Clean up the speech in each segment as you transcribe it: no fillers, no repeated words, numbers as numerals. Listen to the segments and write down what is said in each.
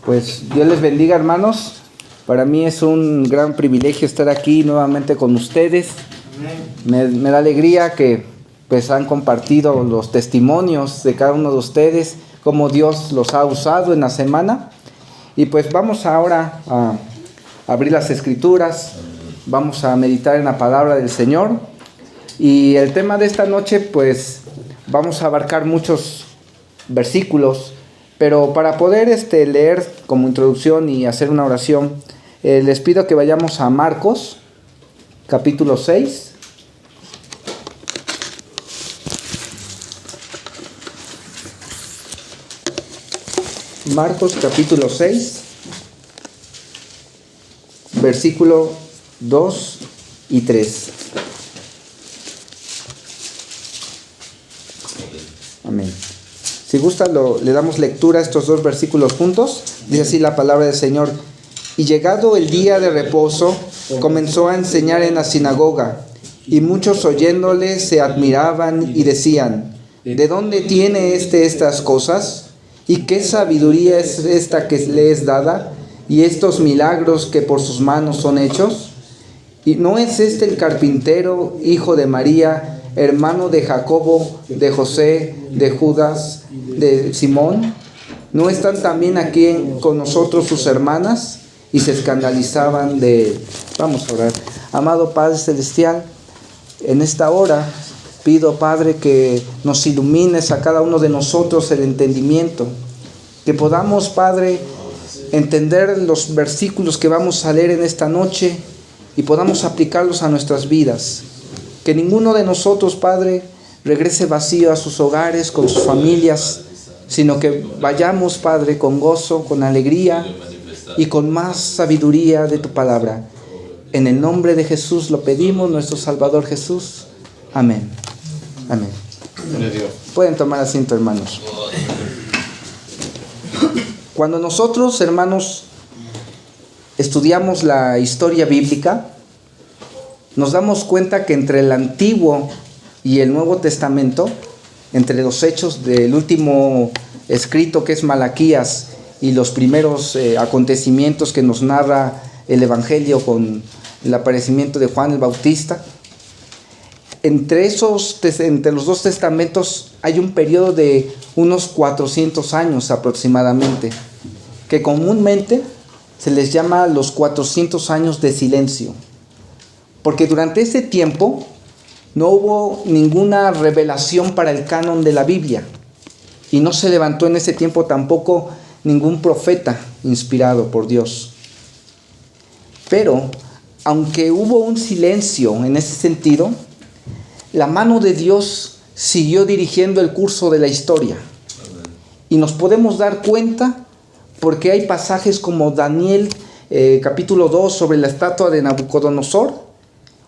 Pues Dios les bendiga, hermanos. Para mí es un gran privilegio estar aquí nuevamente con ustedes. Me da alegría que pues han compartido los testimonios de cada uno de ustedes, cómo Dios los ha usado en la semana. Y pues vamos ahora a abrir las Escrituras, vamos a meditar en la palabra del Señor. Y el tema de esta noche, pues vamos a abarcar muchos versículos, pero para poder leer como introducción y hacer una oración, les pido que vayamos a Marcos, capítulo 6. Marcos, capítulo 6, versículo 2 y 3. Amén. Si gusta, le damos lectura a estos dos versículos juntos. Dice así la palabra del Señor. Y llegado el día de reposo, comenzó a enseñar en la sinagoga, y muchos oyéndole se admiraban y decían: ¿de dónde tiene estas cosas? ¿Y qué sabiduría es esta que le es dada? ¿Y estos milagros que por sus manos son hechos? ¿Y no es el carpintero, hijo de María, hermano de Jacobo, de José, de Judas, de Simón? ¿No están también aquí con nosotros sus hermanas? Y se escandalizaban de él. Vamos a orar. Amado Padre Celestial, en esta hora pido, Padre, que nos ilumines a cada uno de nosotros el entendimiento, que podamos, Padre, entender los versículos que vamos a leer en esta noche y podamos aplicarlos a nuestras vidas. Que ninguno de nosotros, Padre, regrese vacío a sus hogares, con sus familias, sino que vayamos, Padre, con gozo, con alegría y con más sabiduría de tu palabra. En el nombre de Jesús lo pedimos, nuestro Salvador Jesús. Amén. Amén. Pueden tomar asiento, hermanos. Cuando nosotros, hermanos, estudiamos la historia bíblica, nos damos cuenta que entre el Antiguo y el Nuevo Testamento, entre los hechos del último escrito que es Malaquías y los primeros acontecimientos que nos narra el Evangelio con el aparecimiento de Juan el Bautista, entre los dos testamentos hay un periodo de unos 400 años aproximadamente, que comúnmente se les llama los 400 años de silencio, porque durante ese tiempo no hubo ninguna revelación para el canon de la Biblia, y no se levantó en ese tiempo tampoco ningún profeta inspirado por Dios. Pero, aunque hubo un silencio en ese sentido, la mano de Dios siguió dirigiendo el curso de la historia. Y nos podemos dar cuenta porque hay pasajes como Daniel capítulo 2 sobre la estatua de Nabucodonosor,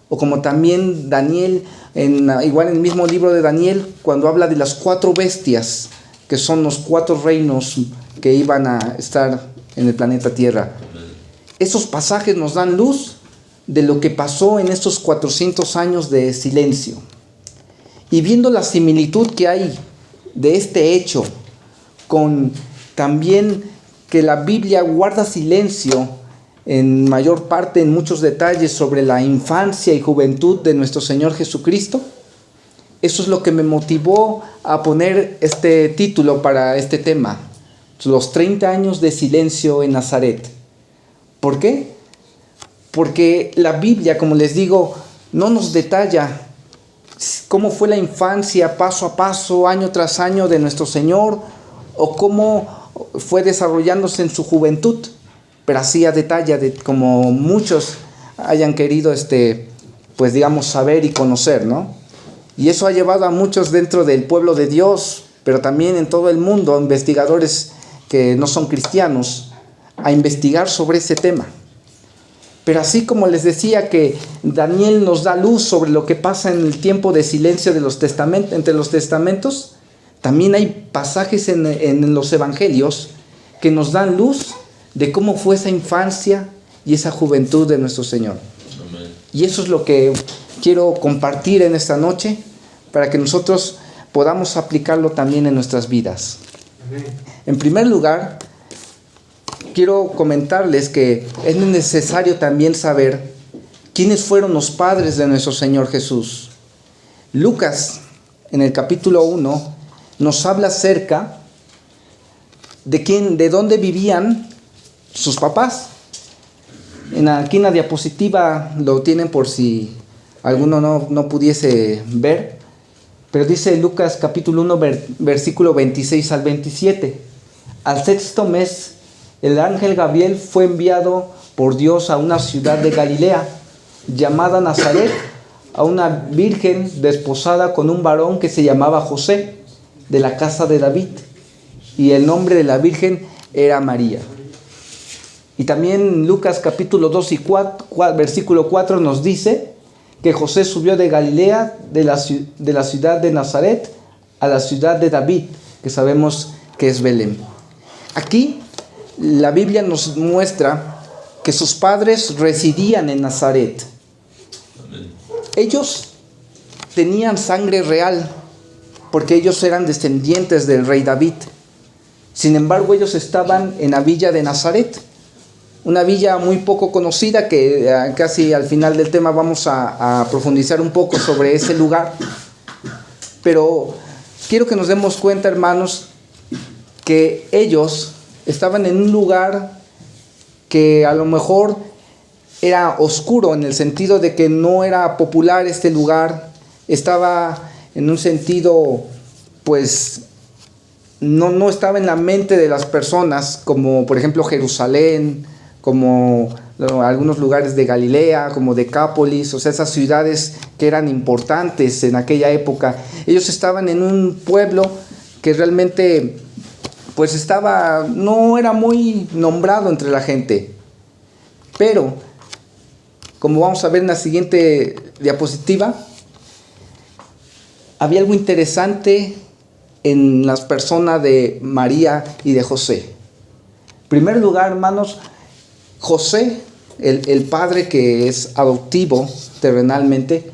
o como también Daniel, igual en el mismo libro de Daniel, cuando habla de las 4 bestias, que son los 4 reinos que iban a estar en el planeta Tierra. Esos pasajes nos dan luz de lo que pasó en estos 400 años de silencio. Y viendo la similitud que hay de este hecho con también que la Biblia guarda silencio en mayor parte, en muchos detalles, sobre la infancia y juventud de nuestro Señor Jesucristo, eso es lo que me motivó a poner este título para este tema: los 30 años de silencio en Nazaret. ¿Por qué? Porque la Biblia, como les digo, no nos detalla cómo fue la infancia paso a paso, año tras año de nuestro Señor, o cómo fue desarrollándose en su juventud, pero así a detalle, como muchos hayan querido pues digamos saber y conocer, ¿no? Y eso ha llevado a muchos dentro del pueblo de Dios, pero también en todo el mundo, investigadores que no son cristianos, a investigar sobre ese tema. Pero así como les decía que Daniel nos da luz sobre lo que pasa en el tiempo de silencio de entre los testamentos, también hay pasajes en los evangelios que nos dan luz de cómo fue esa infancia y esa juventud de nuestro Señor. Amén. Y eso es lo que quiero compartir en esta noche, para que nosotros podamos aplicarlo también en nuestras vidas. Amén. En primer lugar, quiero comentarles que es necesario también saber quiénes fueron los padres de nuestro Señor Jesús. Lucas, en el capítulo 1, nos habla acerca de dónde vivían sus papás. Aquí en la diapositiva lo tienen por si alguno no pudiese ver, pero dice Lucas capítulo 1, versículo 26 al 27. Al sexto mes, el ángel Gabriel fue enviado por Dios a una ciudad de Galilea, llamada Nazaret, a una virgen desposada con un varón que se llamaba José, de la casa de David, y el nombre de la virgen era María. Y también Lucas capítulo 2 y versículo 4 nos dice que José subió de Galilea, de la ciudad de Nazaret, a la ciudad de David, que sabemos que es Belén. Aquí la Biblia nos muestra que sus padres residían en Nazaret. Ellos tenían sangre real, porque ellos eran descendientes del rey David. Sin embargo, ellos estaban en la villa de Nazaret, una villa muy poco conocida que casi al final del tema vamos a profundizar un poco sobre ese lugar. Pero quiero que nos demos cuenta, hermanos, que ellos estaban en un lugar que a lo mejor era oscuro, en el sentido de que no era popular este lugar. Estaba en un sentido, pues, no estaba en la mente de las personas, como por ejemplo Jerusalén, como algunos lugares de Galilea, como Decápolis, o sea, esas ciudades que eran importantes en aquella época. Ellos estaban en un pueblo que realmente, pues no era muy nombrado entre la gente. Pero, como vamos a ver en la siguiente diapositiva, había algo interesante en las personas de María y de José. En primer lugar, hermanos, José, el padre que es adoptivo terrenalmente,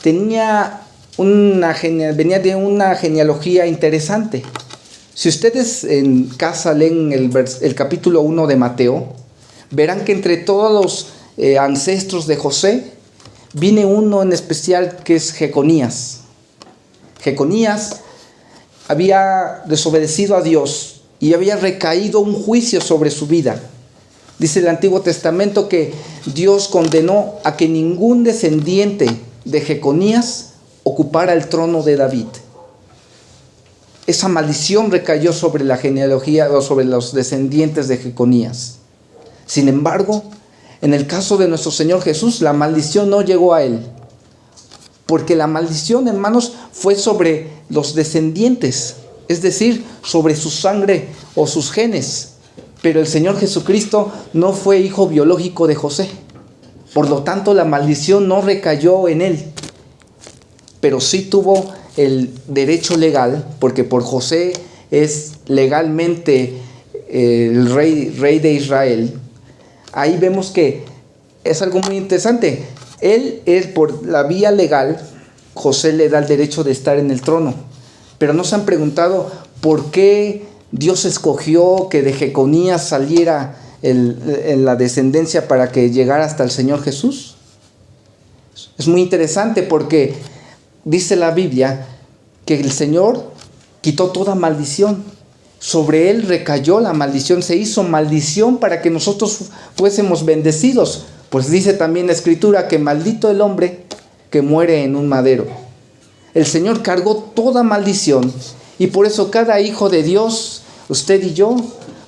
venía de una genealogía interesante. Si ustedes en casa leen el capítulo 1 de Mateo, verán que entre todos los ancestros de José, viene uno en especial que es Jeconías. Jeconías había desobedecido a Dios y había recaído un juicio sobre su vida. Dice el Antiguo Testamento que Dios condenó a que ningún descendiente de Jeconías ocupara el trono de David. Esa maldición recayó sobre la genealogía o sobre los descendientes de Jeconías. Sin embargo, en el caso de nuestro Señor Jesús, la maldición no llegó a él. Porque la maldición, hermanos, fue sobre los descendientes, es decir, sobre su sangre o sus genes. Pero el Señor Jesucristo no fue hijo biológico de José. Por lo tanto, la maldición no recayó en él. Pero sí tuvo el derecho legal, porque por José es legalmente el rey de Israel. Ahí vemos que es algo muy interesante. Él es por la vía legal, José le da el derecho de estar en el trono. Pero no se han preguntado por qué Dios escogió que de Jeconías saliera la descendencia para que llegara hasta el Señor Jesús. Es muy interesante porque dice la Biblia que el Señor quitó toda maldición. Sobre él recayó la maldición, se hizo maldición para que nosotros fuésemos bendecidos. Pues dice también la Escritura que maldito el hombre que muere en un madero. El Señor cargó toda maldición y por eso cada hijo de Dios, usted y yo,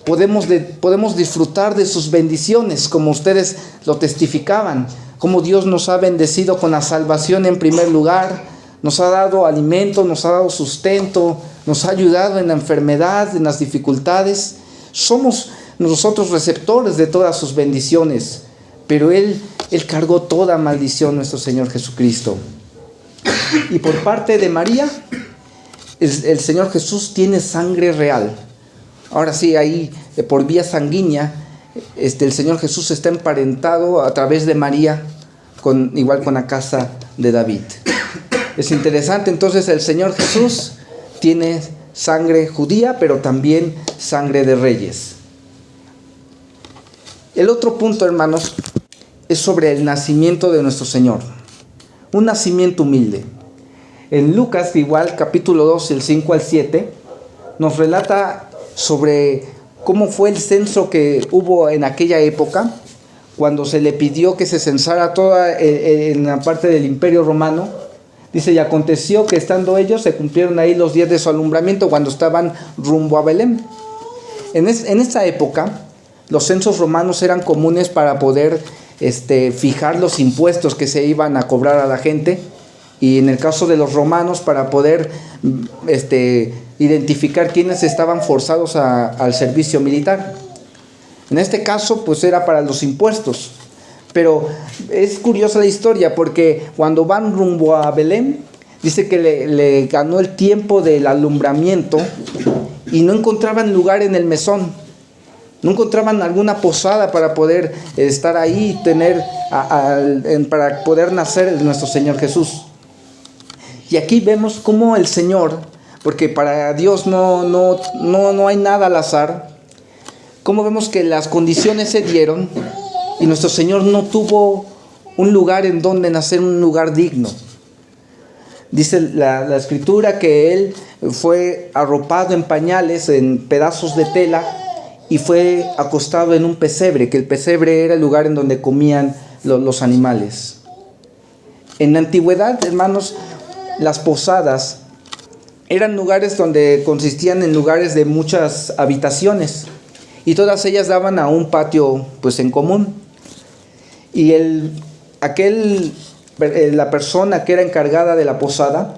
podemos disfrutar de sus bendiciones, como ustedes lo testificaban, como Dios nos ha bendecido con la salvación en primer lugar, nos ha dado alimento, nos ha dado sustento, nos ha ayudado en la enfermedad, en las dificultades. Somos nosotros receptores de todas sus bendiciones, pero Él cargó toda maldición, nuestro Señor Jesucristo. Y por parte de María, el Señor Jesús tiene sangre real. Ahora sí, ahí por vía sanguínea, el Señor Jesús está emparentado a través de María, igual con la casa de David. Es interesante, entonces el Señor Jesús tiene sangre judía, pero también sangre de reyes. El otro punto, hermanos, es sobre el nacimiento de nuestro Señor. Un nacimiento humilde. En Lucas, igual, capítulo 2, el 5 al 7, nos relata sobre cómo fue el censo que hubo en aquella época, cuando se le pidió que se censara toda en la parte del Imperio Romano. Dice, y aconteció que estando ellos, se cumplieron ahí los días de su alumbramiento cuando estaban rumbo a Belén. En esa época, los censos romanos eran comunes para poder fijar los impuestos que se iban a cobrar a la gente, y en el caso de los romanos, para poder identificar quiénes estaban forzados al servicio militar. En este caso, pues era para los impuestos. Pero es curiosa la historia, porque cuando van rumbo a Belén, dice que le ganó el tiempo del alumbramiento y no encontraban lugar en el mesón. No encontraban alguna posada para poder estar ahí y para poder nacer nuestro Señor Jesús. Y aquí vemos cómo el Señor, porque para Dios no hay nada al azar, cómo vemos que las condiciones se dieron y nuestro Señor no tuvo un lugar en donde nacer, un lugar digno. Dice la Escritura que Él fue arropado en pañales, en pedazos de tela, y fue acostado en un pesebre, que el pesebre era el lugar en donde comían los animales. En la antigüedad, hermanos, las posadas eran lugares donde consistían en lugares de muchas habitaciones, y todas ellas daban a un patio pues en común. Y la persona que era encargada de la posada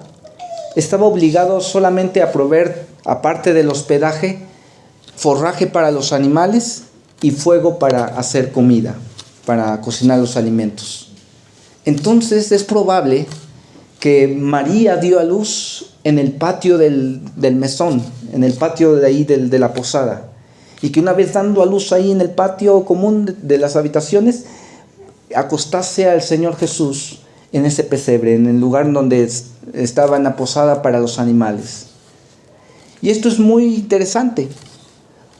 estaba obligado solamente a proveer, aparte del hospedaje, forraje para los animales y fuego para hacer comida, para cocinar los alimentos. Entonces es probable que María dio a luz en el patio del mesón, en el patio de ahí de la posada, y que una vez dando a luz ahí en el patio común de las habitaciones, acostase al Señor Jesús en ese pesebre, en el lugar donde estaba en la posada para los animales. Y esto es muy interesante.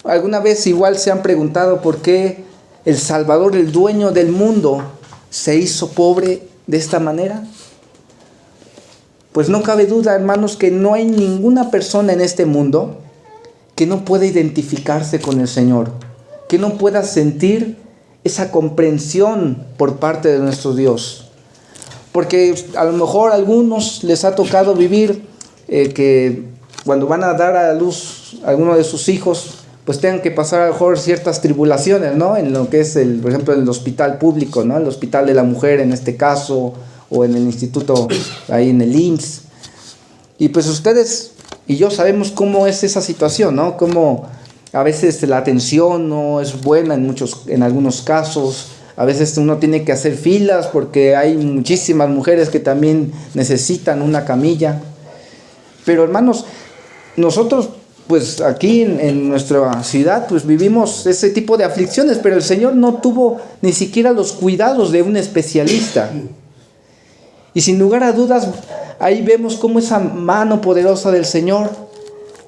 ¿Alguna vez igual se han preguntado por qué el Salvador, el dueño del mundo, se hizo pobre de esta manera? Pues no cabe duda, hermanos, que no hay ninguna persona en este mundo que no pueda identificarse con el Señor, que no pueda sentir esa comprensión por parte de nuestro Dios. Porque a lo mejor a algunos les ha tocado vivir que cuando van a dar a luz a alguno de sus hijos, pues tengan que pasar a lo mejor ciertas tribulaciones, ¿no? En lo que es, por ejemplo, el hospital público, ¿no? El hospital de la mujer en este caso, o en el instituto, ahí en el IMSS. Y pues ustedes y yo sabemos cómo es esa situación, ¿no? Cómo a veces la atención no es buena en algunos casos. A veces uno tiene que hacer filas porque hay muchísimas mujeres que también necesitan una camilla. Pero hermanos, nosotros pues aquí en nuestra ciudad pues vivimos ese tipo de aflicciones, pero el Señor no tuvo ni siquiera los cuidados de un especialista. Y sin lugar a dudas, ahí vemos cómo esa mano poderosa del Señor,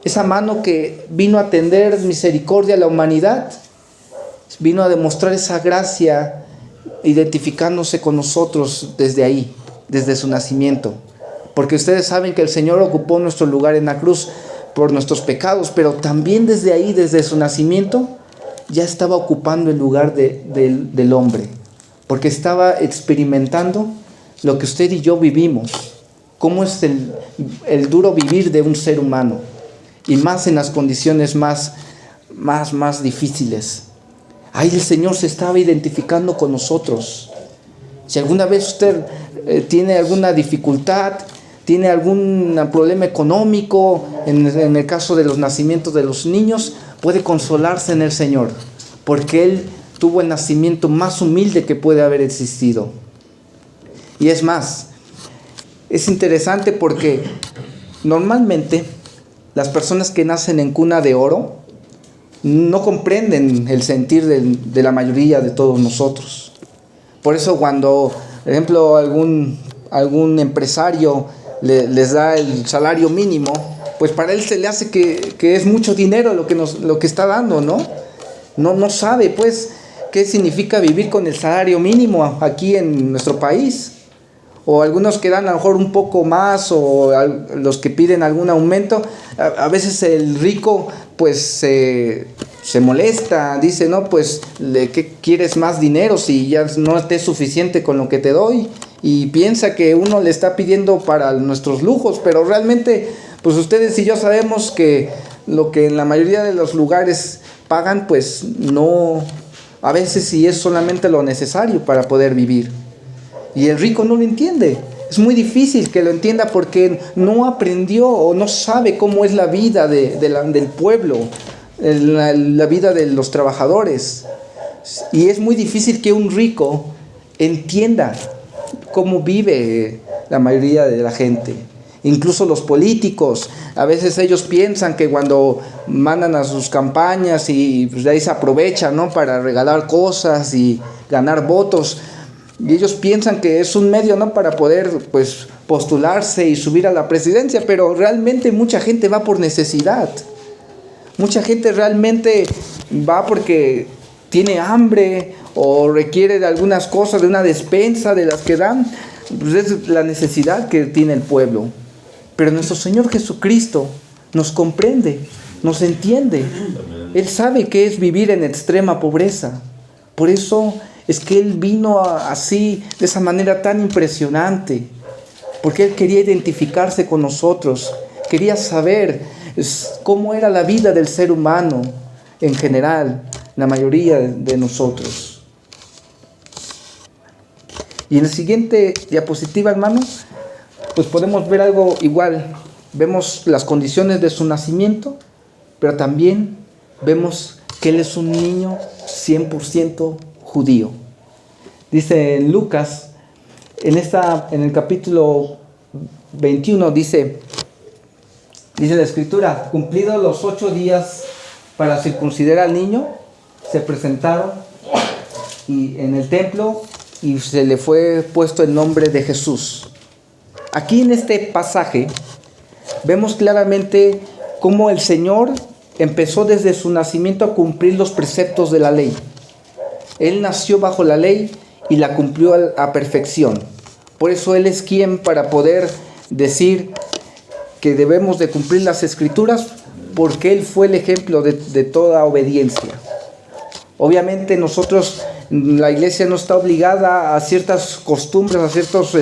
esa mano que vino a tender misericordia a la humanidad, vino a demostrar esa gracia, identificándose con nosotros desde ahí, desde su nacimiento. Porque ustedes saben que el Señor ocupó nuestro lugar en la cruz por nuestros pecados, pero también desde ahí, desde su nacimiento, ya estaba ocupando el lugar del hombre, porque estaba experimentando lo que usted y yo vivimos, cómo es el duro vivir de un ser humano, y más en las condiciones más difíciles. Ahí el Señor se estaba identificando con nosotros. Si alguna vez usted tiene alguna dificultad, tiene algún problema económico, en el caso de los nacimientos de los niños, puede consolarse en el Señor, porque Él tuvo el nacimiento más humilde que puede haber existido. Y es más, es interesante porque normalmente las personas que nacen en cuna de oro no comprenden el sentir de la mayoría de todos nosotros. Por eso cuando, por ejemplo, algún empresario les da el salario mínimo, pues para él se le hace que es mucho dinero lo que está dando, ¿no? No sabe pues qué significa vivir con el salario mínimo aquí en nuestro país. O algunos que dan a lo mejor un poco más, o los que piden algún aumento. A veces el rico pues se molesta, dice, no, pues, ¿qué quieres más dinero si ya no te es suficiente con lo que te doy? Y piensa que uno le está pidiendo para nuestros lujos, pero realmente, pues ustedes y yo sabemos que lo que en la mayoría de los lugares pagan, pues no, a veces sí es solamente lo necesario para poder vivir. Y el rico no lo entiende. Es muy difícil que lo entienda porque no aprendió o no sabe cómo es la vida del pueblo, la vida de los trabajadores. Y es muy difícil que un rico entienda cómo vive la mayoría de la gente. Incluso los políticos, a veces ellos piensan que cuando mandan a sus campañas y pues de ahí se aprovechan, ¿no?, para regalar cosas y ganar votos. Y ellos piensan que es un medio, ¿no?, para poder pues postularse y subir a la presidencia, pero realmente mucha gente va por necesidad. Mucha gente realmente va porque tiene hambre o requiere de algunas cosas, de una despensa de las que dan. Pues es la necesidad que tiene el pueblo. Pero nuestro Señor Jesucristo nos comprende, nos entiende. Él sabe qué es vivir en extrema pobreza. Por eso es que Él vino así, de esa manera tan impresionante, porque Él quería identificarse con nosotros, quería saber cómo era la vida del ser humano en general, la mayoría de nosotros. Y en la siguiente diapositiva, hermano, pues podemos ver algo igual. Vemos las condiciones de su nacimiento, pero también vemos que Él es un niño 100% judío. Dice en Lucas, en el capítulo 21, dice la escritura: cumplidos los 8 días para circuncidar al niño, se presentaron en el templo y se le fue puesto el nombre de Jesús. Aquí en este pasaje vemos claramente cómo el Señor empezó desde su nacimiento a cumplir los preceptos de la ley. Él nació bajo la ley y la cumplió a perfección. Por eso Él es quien para poder decir que debemos de cumplir las Escrituras, porque Él fue el ejemplo de toda obediencia. Obviamente nosotros, la iglesia no está obligada a ciertas costumbres, a ciertas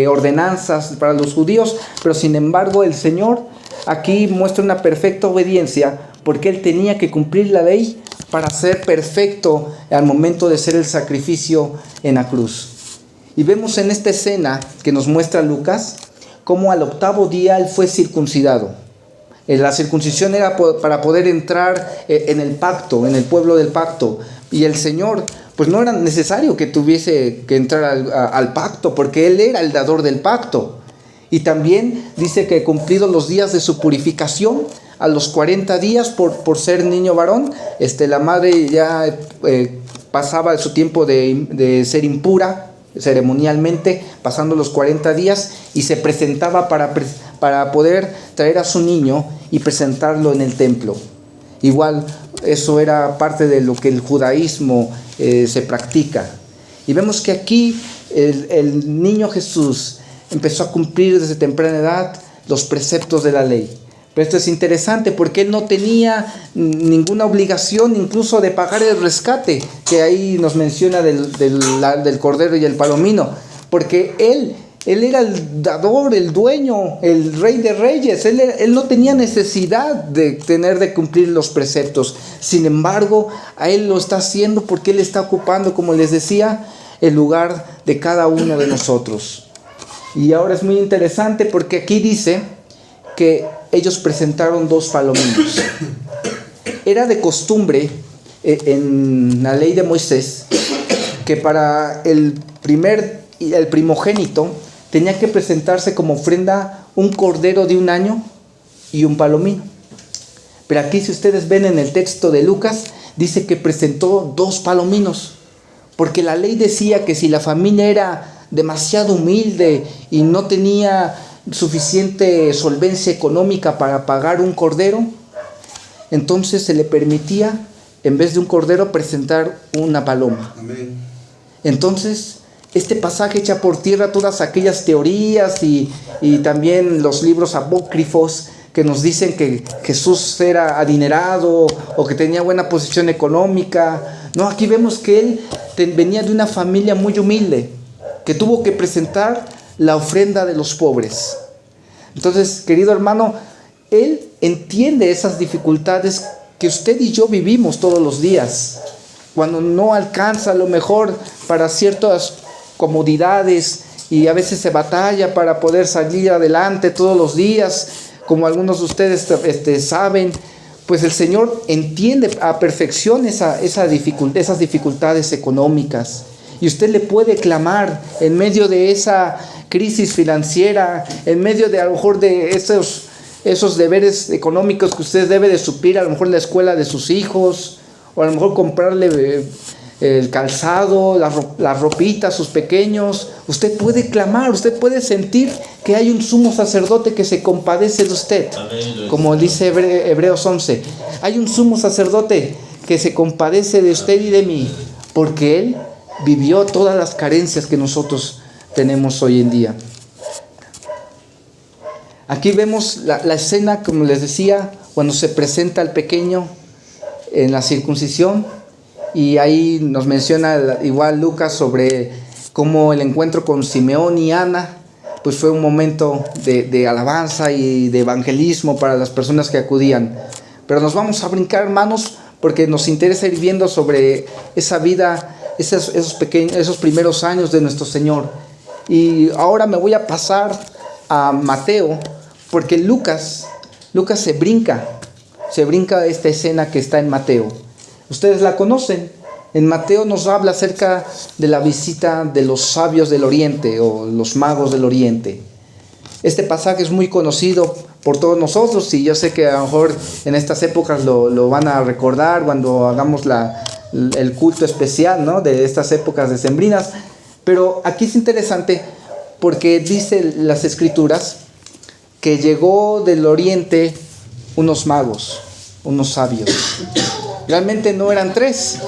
ordenanzas para los judíos, pero sin embargo el Señor aquí muestra una perfecta obediencia, porque Él tenía que cumplir la ley para ser perfecto al momento de ser el sacrificio en la cruz. Y vemos en esta escena que nos muestra Lucas, cómo al 8º día Él fue circuncidado. La circuncisión era para poder entrar en el pacto, en el pueblo del pacto. Y el Señor, pues no era necesario que tuviese que entrar al pacto, porque Él era el dador del pacto. Y también dice que cumplidos los días de su purificación, a los 40 días por ser niño varón, la madre ya pasaba su tiempo de ser impura ceremonialmente, pasando los 40 días, y se presentaba para poder traer a su niño y presentarlo en el templo. Igual, eso era parte de lo que el judaísmo se practica. Y vemos que aquí el niño Jesús empezó a cumplir desde temprana edad los preceptos de la ley. Pero esto es interesante porque Él no tenía ninguna obligación incluso de pagar el rescate, que ahí nos menciona del cordero y el palomino, porque Él era el dador, el dueño, el rey de reyes. Él no tenía necesidad de cumplir los preceptos. Sin embargo, a Él lo está haciendo porque Él está ocupando, como les decía, el lugar de cada uno de nosotros. Y ahora es muy interesante porque aquí dice que ellos presentaron 2 palominos. Era de costumbre en la ley de Moisés que para el primogénito tenía que presentarse como ofrenda un cordero de 1 año y un palomino. Pero aquí, si ustedes ven en el texto de Lucas, dice que presentó 2 palominos, porque la ley decía que si la familia era demasiado humilde y no tenía suficiente solvencia económica para pagar un cordero, entonces se le permitía en vez de un cordero, presentar una paloma. Amén. Entonces, este pasaje echa por tierra todas aquellas teorías y también los libros apócrifos que nos dicen que Jesús era adinerado o que tenía buena posición económica. No, aquí vemos que él venía de una familia muy humilde, que tuvo que presentar la ofrenda de los pobres. Entonces, querido hermano, él entiende esas dificultades que usted y yo vivimos todos los días. Cuando no alcanza a lo mejor para ciertas comodidades y a veces se batalla para poder salir adelante todos los días, como algunos de ustedes saben, pues el Señor entiende a perfección esas dificultades económicas. Y usted le puede clamar en medio de esa crisis financiera, en medio de a lo mejor de esos deberes económicos que usted debe de suplir, a lo mejor la escuela de sus hijos, o a lo mejor comprarle el calzado, las ropitas, sus pequeños. Usted puede clamar, usted puede sentir que hay un sumo sacerdote que se compadece de usted. Amén. Como dice Hebreos 11, hay un sumo sacerdote que se compadece de usted y de mí, porque él vivió todas las carencias que nosotros tenemos hoy en día. Aquí vemos la escena, como les decía, cuando se presenta al pequeño en la circuncisión, y ahí nos menciona igual Lucas sobre cómo el encuentro con Simeón y Ana pues fue un momento de alabanza y de evangelismo para las personas que acudían. Pero nos vamos a brincar, hermanos, porque nos interesa ir viendo sobre esa vida, esos primeros años de nuestro Señor. Y ahora me voy a pasar a Mateo, porque Lucas se brinca esta escena que está en Mateo. Ustedes la conocen. En Mateo nos habla acerca de la visita de los sabios del Oriente o los magos del Oriente. Este pasaje es muy conocido por todos nosotros y yo sé que a lo mejor en estas épocas lo van a recordar cuando hagamos el culto especial, ¿no?, de estas épocas decembrinas. Pero aquí es interesante porque dice las Escrituras que llegó del Oriente unos magos, unos sabios. Realmente no eran 3,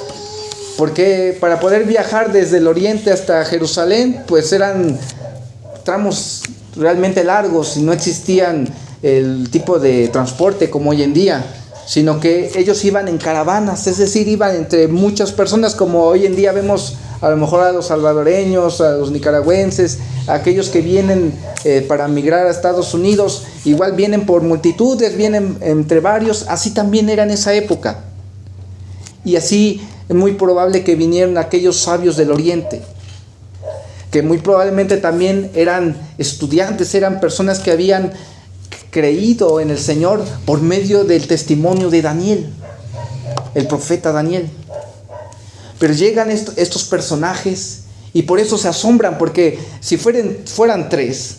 porque para poder viajar desde el Oriente hasta Jerusalén, pues eran tramos realmente largos y no existían el tipo de transporte como hoy en día, sino que ellos iban en caravanas, es decir, iban entre muchas personas, como hoy en día vemos a lo mejor a los salvadoreños, a los nicaragüenses, a aquellos que vienen para migrar a Estados Unidos, igual vienen por multitudes, vienen entre varios. Así también era en esa época. Y así es muy probable que vinieran aquellos sabios del Oriente, que muy probablemente también eran estudiantes, eran personas que habían creído en el Señor por medio del testimonio de Daniel, el profeta Daniel. Pero llegan estos personajes y por eso se asombran, porque si fueran 3,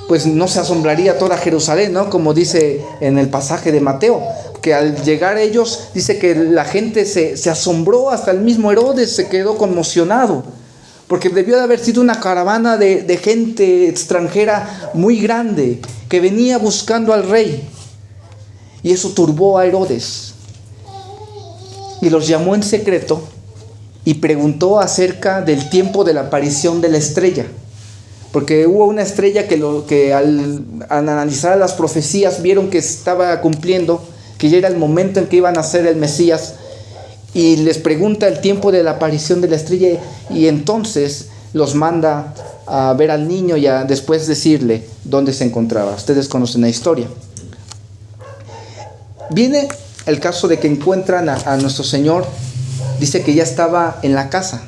pues no se asombraría toda Jerusalén, ¿no? Como dice en el pasaje de Mateo, que al llegar ellos, dice que la gente se asombró, hasta el mismo Herodes se quedó conmocionado, porque debió de haber sido una caravana de gente extranjera muy grande, que venía buscando al rey, y eso turbó a Herodes, y los llamó en secreto, y preguntó acerca del tiempo de la aparición de la estrella, porque hubo una estrella que al analizar las profecías vieron que estaba cumpliendo, que ya era el momento en que iban a ser el Mesías, y les pregunta el tiempo de la aparición de la estrella, y entonces los manda a ver al niño y a después decirle dónde se encontraba. Ustedes conocen la historia. Viene el caso de que encuentran a nuestro Señor. Dice que ya estaba en la casa,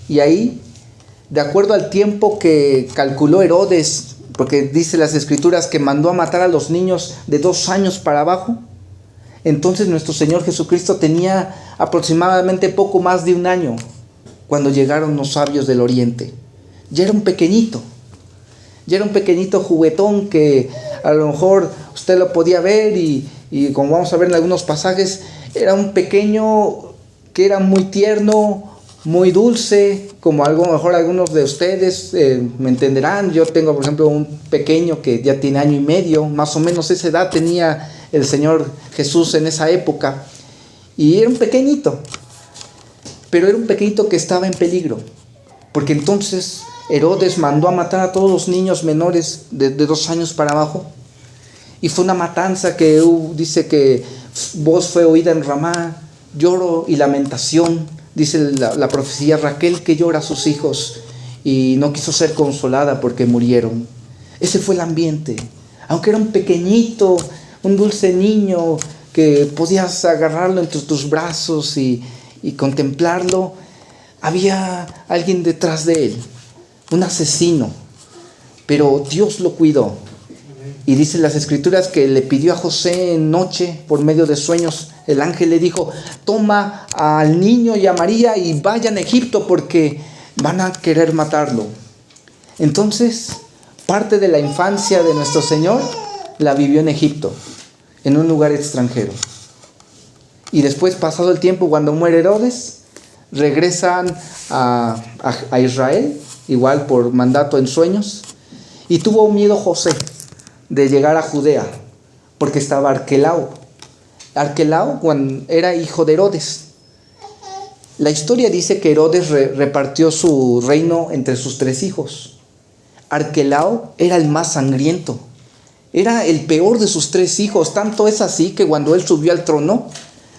y ahí, de acuerdo al tiempo que calculó Herodes, porque dice las Escrituras que mandó a matar a los niños de 2 años para abajo, entonces nuestro Señor Jesucristo tenía aproximadamente poco más de 1 año cuando llegaron los sabios del Oriente. Ya era un pequeñito juguetón que a lo mejor usted lo podía ver y como vamos a ver en algunos pasajes, era un pequeño que era muy tierno, muy dulce, como a lo mejor algunos de ustedes me entenderán. Yo tengo, por ejemplo, un pequeño que ya tiene 1 año y medio, más o menos esa edad tenía el Señor Jesús en esa época. Y era un pequeñito, pero era un pequeñito que estaba en peligro, porque entonces Herodes mandó a matar a todos los niños menores de 2 años para abajo. Y fue una matanza que dice que voz fue oída en Ramá, lloro y lamentación. Dice la profecía, Raquel que llora a sus hijos y no quiso ser consolada porque murieron. Ese fue el ambiente. Aunque era un pequeñito, un dulce niño que podías agarrarlo entre tus brazos y contemplarlo, había alguien detrás de él, un asesino. Pero Dios lo cuidó. Y dice las escrituras que le pidió a José en noche, por medio de sueños, el ángel le dijo, toma al niño y a María y vayan a Egipto porque van a querer matarlo. Entonces, parte de la infancia de nuestro Señor la vivió en Egipto, en un lugar extranjero. Y después, pasado el tiempo, cuando muere Herodes, regresan a Israel, igual por mandato en sueños, y tuvo miedo José de llegar a Judea, porque estaba Arquelao. Arquelao era hijo de Herodes. La historia dice que Herodes repartió su reino entre sus 3 hijos. Arquelao era el más sangriento, era el peor de sus 3 hijos, tanto es así que cuando él subió al trono,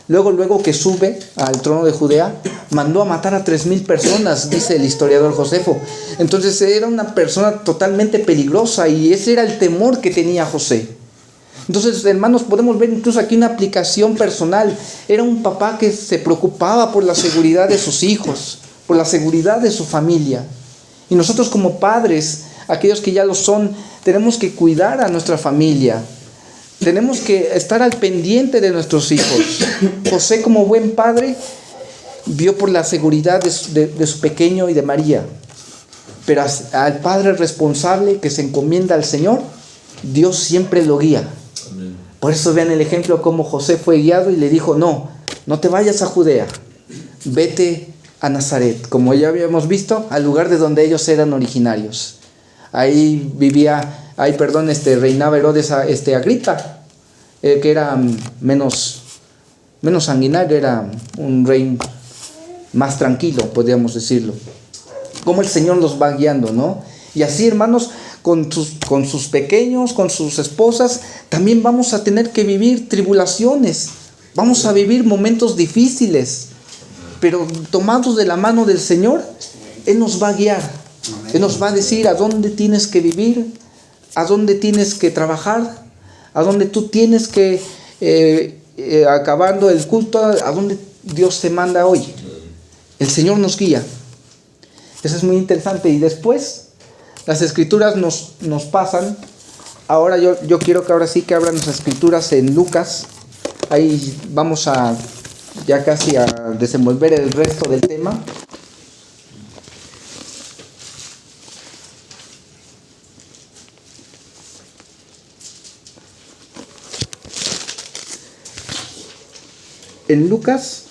luego que sube al trono de Judea, mandó a matar a 3,000 personas, dice el historiador Josefo. Entonces era una persona totalmente peligrosa y ese era el temor que tenía José. Entonces, hermanos, podemos ver incluso aquí una aplicación personal. Era un papá que se preocupaba por la seguridad de sus hijos, por la seguridad de su familia. Y nosotros como padres, aquellos que ya lo son, tenemos que cuidar a nuestra familia. Tenemos que estar al pendiente de nuestros hijos. José, como buen padre, vio por la seguridad de su pequeño y de María. Pero al padre responsable que se encomienda al Señor, Dios siempre lo guía. Amén. Por eso vean el ejemplo cómo José fue guiado y le dijo, no te vayas a Judea, vete a Nazaret, como ya habíamos visto, al lugar de donde ellos eran originarios. Ahí reinaba Herodes Agripa, que era menos sanguinario, era un rey más tranquilo, podríamos decirlo. Cómo el Señor los va guiando, ¿no? Y así, hermanos, con sus pequeños, con sus esposas, también vamos a tener que vivir tribulaciones, vamos a vivir momentos difíciles, pero tomados de la mano del Señor, Él nos va a guiar. Él nos va a decir a dónde tienes que vivir, a dónde tienes que trabajar, a dónde tú tienes que, acabando el culto, a dónde Dios te manda hoy. El Señor nos guía. Eso es muy interesante. Y después, las escrituras nos pasan. Ahora yo quiero que ahora sí que abran las escrituras en Lucas. Ahí vamos ya casi a desenvolver el resto del tema. En Lucas,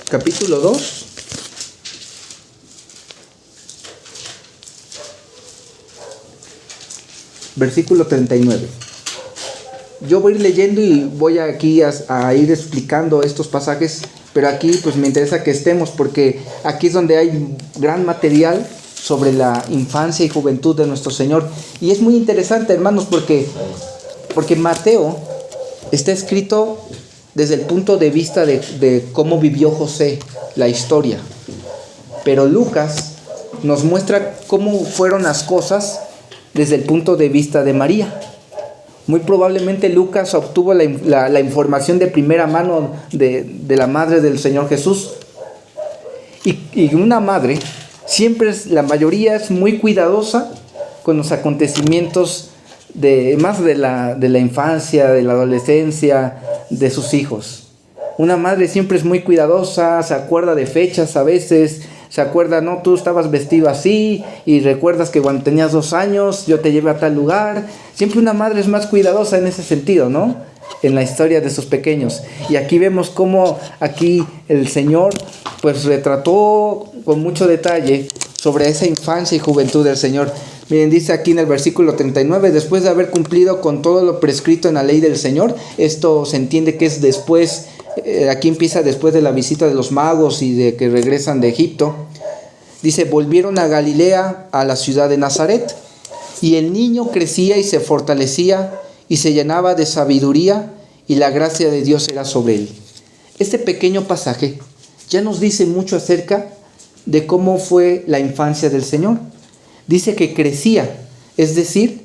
capítulo 2, versículo 39. Yo voy a ir leyendo y voy aquí a ir explicando estos pasajes, pero aquí pues me interesa que estemos porque aquí es donde hay gran material sobre la infancia y juventud de nuestro Señor. Y es muy interesante, hermanos, porque Mateo está escrito desde el punto de vista de cómo vivió José la historia. Pero Lucas nos muestra cómo fueron las cosas desde el punto de vista de María. Muy probablemente Lucas obtuvo la información de primera mano de la madre del Señor Jesús. Y una madre, la mayoría es muy cuidadosa con los acontecimientos más de la infancia, de la adolescencia, de sus hijos. Una madre siempre es muy cuidadosa, se acuerda de fechas a veces, se acuerda, no, tú estabas vestido así y recuerdas que cuando tenías 2 años yo te llevé a tal lugar. Siempre una madre es más cuidadosa en ese sentido, ¿no? En la historia de sus pequeños. Y aquí vemos cómo aquí el Señor pues retrató con mucho detalle sobre esa infancia y juventud del Señor. Miren, dice aquí en el versículo 39, después de haber cumplido con todo lo prescrito en la ley del Señor, esto se entiende que es después Aquí empieza después de la visita de los magos y de que regresan de Egipto. Dice, volvieron a Galilea, a la ciudad de Nazaret, y el niño crecía y se fortalecía y se llenaba de sabiduría, y la gracia de Dios era sobre él. Este pequeño pasaje ya nos dice mucho acerca de cómo fue la infancia del Señor. Dice que crecía, es decir,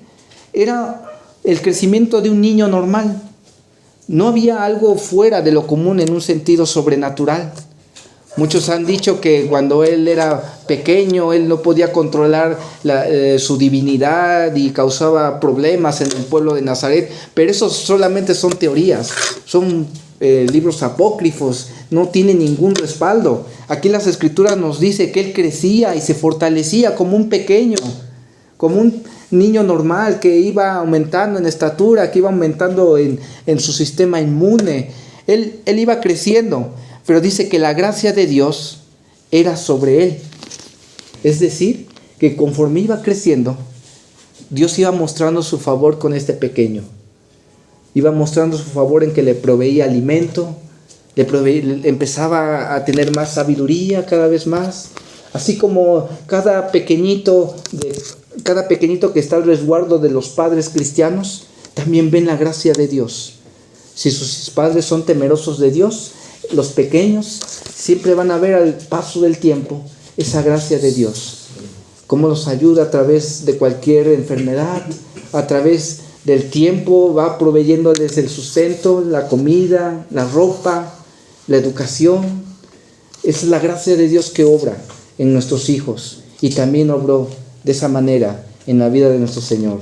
era el crecimiento de un niño normal. No había algo fuera de lo común en un sentido sobrenatural. Muchos han dicho que cuando él era pequeño, él no podía controlar su divinidad y causaba problemas en el pueblo de Nazaret, pero eso solamente son teorías, son libros apócrifos, no tienen ningún respaldo. Aquí las Escrituras nos dice que él crecía y se fortalecía como un pequeño, como un niño normal que iba aumentando en estatura, que iba aumentando en su sistema inmune. Él iba creciendo. Pero dice que la gracia de Dios era sobre él. Es decir, que conforme iba creciendo, Dios iba mostrando su favor con este pequeño. Iba mostrando su favor en que le proveía alimento, empezaba a tener más sabiduría cada vez más. Así como cada pequeñito que está al resguardo de los padres cristianos, también ven la gracia de Dios. Si sus padres son temerosos de Dios, los pequeños siempre van a ver al paso del tiempo esa gracia de Dios, cómo los ayuda a través de cualquier enfermedad, a través del tiempo va proveyéndoles el sustento, la comida, la ropa, la educación. Esa es la gracia de Dios que obra en nuestros hijos, y también obró de esa manera en la vida de nuestro Señor.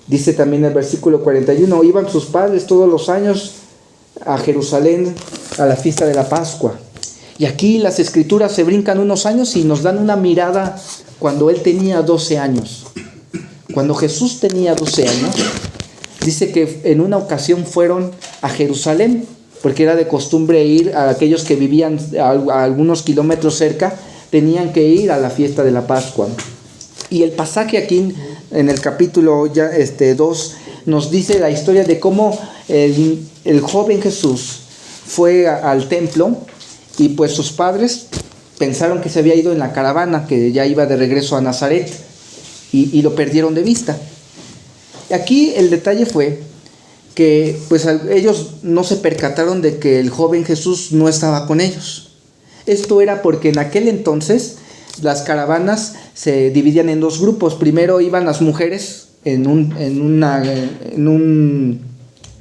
Dice también el versículo 41, iban sus padres todos los años a Jerusalén a la fiesta de la Pascua. Y aquí las Escrituras se brincan unos años y nos dan una mirada cuando él tenía 12 años. Cuando Jesús tenía 12 años, dice que en una ocasión fueron a Jerusalén, porque era de costumbre ir a aquellos que vivían a algunos kilómetros cerca, tenían que ir a la fiesta de la Pascua. Y el pasaje aquí en el capítulo 2 nos dice la historia de cómo el joven Jesús fue al templo, y pues sus padres pensaron que se había ido en la caravana, que ya iba de regreso a Nazaret, y lo perdieron de vista. Aquí el detalle fue que pues ellos no se percataron de que el joven Jesús no estaba con ellos. Esto era porque en aquel entonces las caravanas se dividían en dos grupos. Primero iban las mujeres en un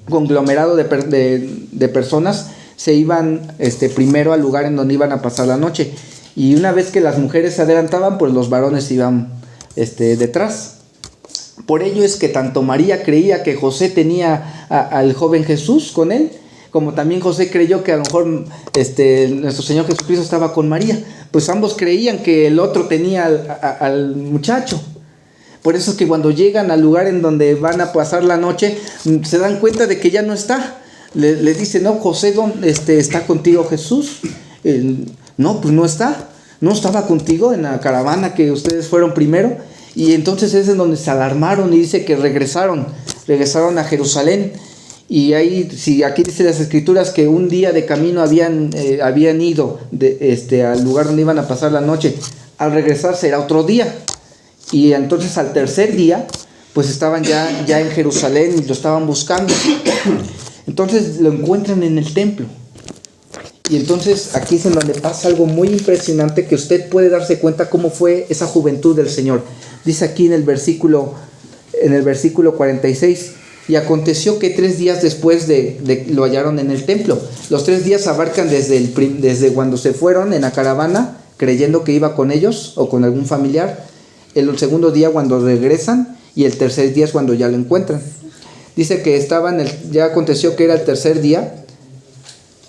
conglomerado de personas, se iban primero al lugar en donde iban a pasar la noche, y una vez que las mujeres se adelantaban, pues los varones iban detrás. Por ello es que tanto María creía que José tenía al joven Jesús con él, como también José creyó que a lo mejor nuestro Señor Jesucristo estaba con María. Pues ambos creían que el otro tenía al muchacho. Por eso es que cuando llegan al lugar en donde van a pasar la noche, se dan cuenta de que ya no está. Le dicen, no, José, ¿está contigo Jesús? No, pues no está. No estaba contigo en la caravana que ustedes fueron primero. Y entonces es en donde se alarmaron y dice que regresaron a Jerusalén. Y ahí, aquí dice las Escrituras que un día de camino habían ido al lugar donde iban a pasar la noche. Al regresarse era otro día. Y entonces al tercer día, pues estaban ya en Jerusalén y lo estaban buscando. Entonces lo encuentran en el templo. Y entonces aquí es en donde pasa algo muy impresionante, que usted puede darse cuenta cómo fue esa juventud del Señor. Dice aquí en el versículo 46, y aconteció que 3 días después de lo hallaron en el templo. Los 3 días abarcan desde cuando se fueron en la caravana, creyendo que iba con ellos o con algún familiar. El segundo día cuando regresan, y el tercer día es cuando ya lo encuentran. Dice que ya aconteció que era el tercer día,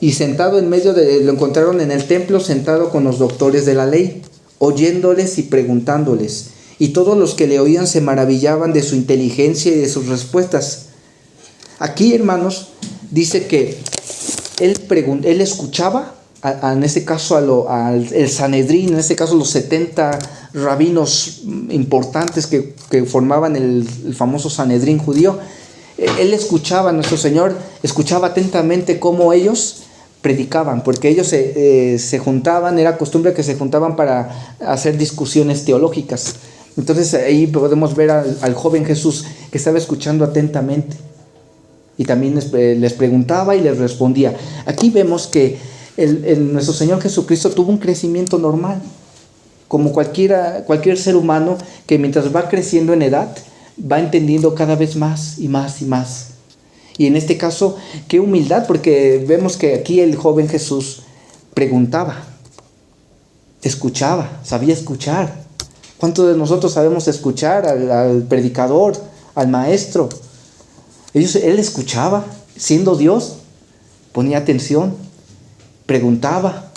y sentado lo encontraron en el templo, sentado con los doctores de la ley, oyéndoles y preguntándoles. Y todos los que le oían se maravillaban de su inteligencia y de sus respuestas. Aquí, hermanos, dice que él escuchaba, en este caso al Sanedrín, en este caso los 70 rabinos importantes que formaban el famoso Sanedrín judío. Él escuchaba, nuestro Señor escuchaba atentamente cómo ellos predicaban, porque ellos se juntaban, era costumbre que se juntaban para hacer discusiones teológicas. Entonces ahí podemos ver al joven Jesús que estaba escuchando atentamente y también les preguntaba y les respondía. Aquí vemos que nuestro Señor Jesucristo tuvo un crecimiento normal, como cualquier ser humano que mientras va creciendo en edad, va entendiendo cada vez más y más y más. Y en este caso, qué humildad, porque vemos que aquí el joven Jesús preguntaba, escuchaba, sabía escuchar. ¿Cuántos de nosotros sabemos escuchar al predicador, al maestro? Él escuchaba, siendo Dios, ponía atención, preguntaba.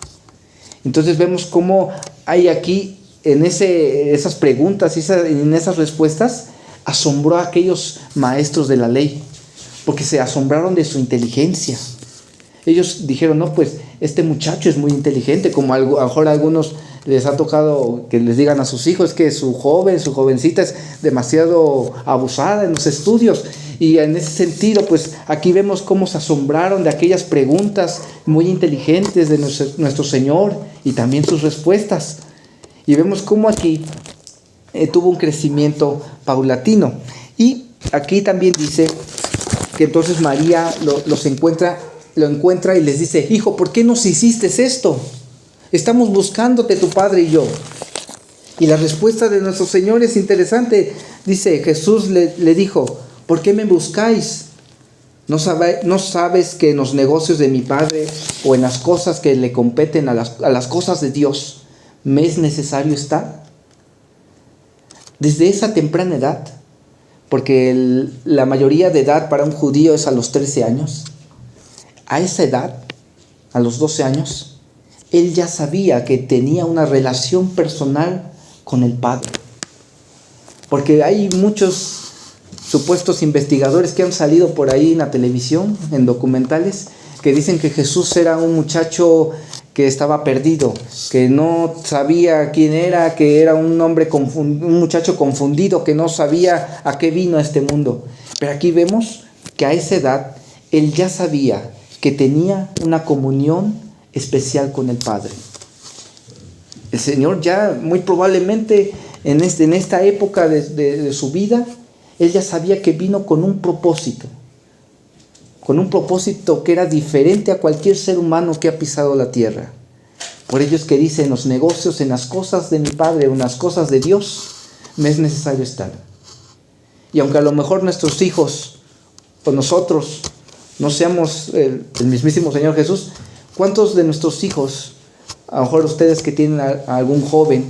Entonces vemos cómo hay aquí, en esas preguntas y en esas respuestas, asombró a aquellos maestros de la ley, porque se asombraron de su inteligencia. Ellos dijeron, no, pues este muchacho es muy inteligente, como a lo mejor a algunos les ha tocado que les digan a sus hijos que su jovencita es demasiado abusada en los estudios. Y en ese sentido, pues aquí vemos cómo se asombraron de aquellas preguntas muy inteligentes de nuestro Señor y también sus respuestas. Y vemos cómo aquí tuvo un crecimiento paulatino. Y aquí también dice que entonces María lo encuentra y les dice, hijo, ¿por qué nos hiciste esto? Estamos buscándote tu padre y yo. Y la respuesta de nuestro Señor es interesante. Dice, Jesús le dijo, ¿por qué me buscáis? ¿No sabes que en los negocios de mi padre o en las cosas que le competen a las cosas de Dios me es necesario estar? Desde esa temprana edad, porque la mayoría de edad para un judío es a los 13 años, a esa edad, a los 12 años, él ya sabía que tenía una relación personal con el Padre. Porque hay muchos supuestos investigadores que han salido por ahí en la televisión, en documentales, que dicen que Jesús era un muchacho que estaba perdido, que no sabía quién era, que era un muchacho confundido, que no sabía a qué vino a este mundo. Pero aquí vemos que a esa edad él ya sabía que tenía una comunión especial con el Padre. El Señor ya muy probablemente en esta época de su vida, él ya sabía que vino con un propósito que era diferente a cualquier ser humano que ha pisado la tierra. Por ello es que dice, en los negocios, en las cosas de mi Padre, en las cosas de Dios, me es necesario estar. Y aunque a lo mejor nuestros hijos o nosotros no seamos el mismísimo Señor Jesús, ¿cuántos de nuestros hijos, a lo mejor ustedes que tienen a algún joven,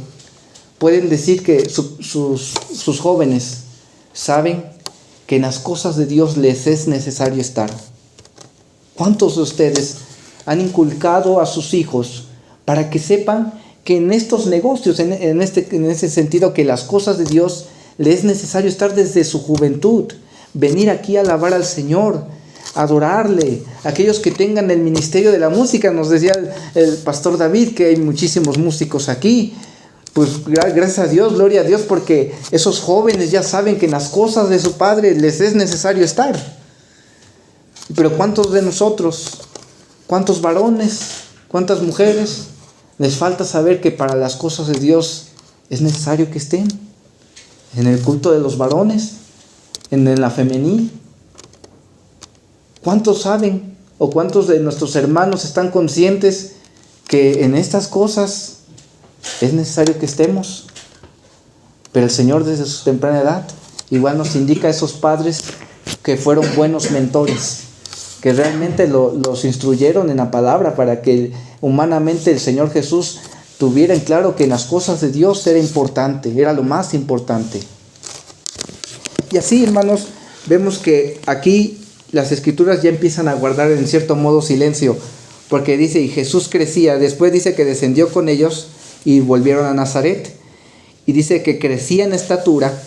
pueden decir que sus jóvenes saben que en las cosas de Dios les es necesario estar? ¿Cuántos de ustedes han inculcado a sus hijos para que sepan que en estos negocios, en ese sentido, que las cosas de Dios les es necesario estar desde su juventud, venir aquí a alabar al Señor, adorarle? Aquellos que tengan el ministerio de la música, nos decía el pastor David que hay muchísimos músicos aquí. Pues gracias a Dios, gloria a Dios, porque esos jóvenes ya saben que en las cosas de su Padre les es necesario estar. Pero ¿cuántos de nosotros, cuántos varones, cuántas mujeres les falta saber que para las cosas de Dios es necesario que estén? En el culto de los varones, en la femenil. ¿Cuántos saben o cuántos de nuestros hermanos están conscientes que en estas cosas es necesario que estemos? Pero el Señor desde su temprana edad igual nos indica a esos padres que fueron buenos mentores, que realmente los instruyeron en la palabra para que humanamente el Señor Jesús tuviera en claro que en las cosas de Dios era importante, era lo más importante. Y así, hermanos, vemos que aquí las Escrituras ya empiezan a guardar en cierto modo silencio, porque dice, y Jesús crecía, después dice que descendió con ellos y volvieron a Nazaret, y dice que crecía en estatura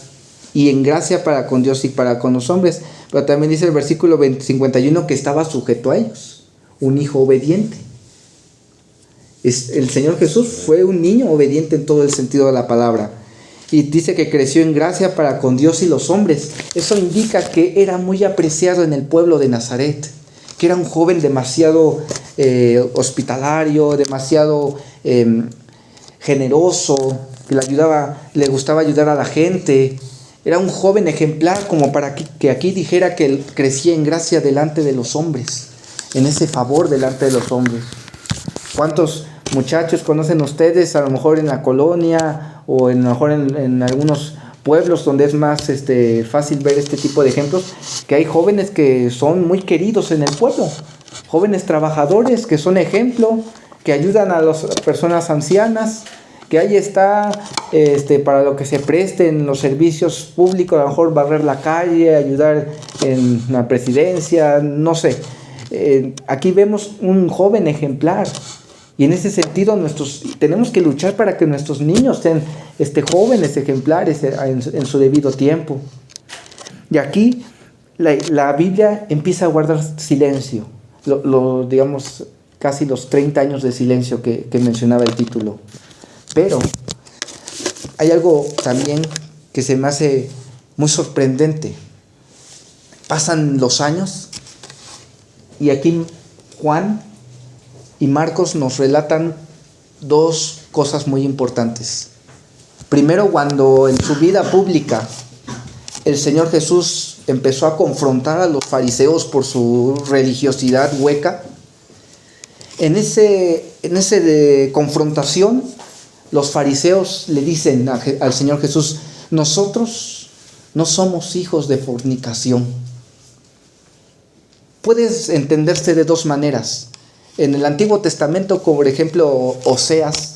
y en gracia para con Dios y para con los hombres. Pero también dice el versículo 51 que estaba sujeto a ellos, un hijo obediente. El Señor Jesús fue un niño obediente en todo el sentido de la palabra. Y dice que creció en gracia para con Dios y los hombres. Eso indica que era muy apreciado en el pueblo de Nazaret, que era un joven demasiado hospitalario, demasiado generoso, que le gustaba ayudar a la gente. Era un joven ejemplar, como para que aquí dijera que él crecía en gracia delante de los hombres, en ese favor delante de los hombres. ¿Cuántos muchachos conocen ustedes, a lo mejor en la colonia o a lo mejor en algunos pueblos donde es más fácil ver este tipo de ejemplos, que hay jóvenes que son muy queridos en el pueblo, jóvenes trabajadores que son ejemplo, que ayudan a las personas ancianas, que ahí está para lo que se presten los servicios públicos, a lo mejor barrer la calle, ayudar en la presidencia, no sé. Aquí vemos un joven ejemplar, y en ese sentido tenemos que luchar para que nuestros niños sean jóvenes ejemplares en su debido tiempo. Y aquí la Biblia empieza a guardar silencio, digamos casi los 30 años de silencio que mencionaba el título. Pero hay algo también que se me hace muy sorprendente. Pasan los años y aquí Juan y Marcos nos relatan dos cosas muy importantes. Primero, cuando en su vida pública el Señor Jesús empezó a confrontar a los fariseos por su religiosidad hueca, en ese de confrontación, los fariseos le dicen al Señor Jesús: nosotros no somos hijos de fornicación. Puede entenderse de dos maneras. En el Antiguo Testamento, como por ejemplo Oseas,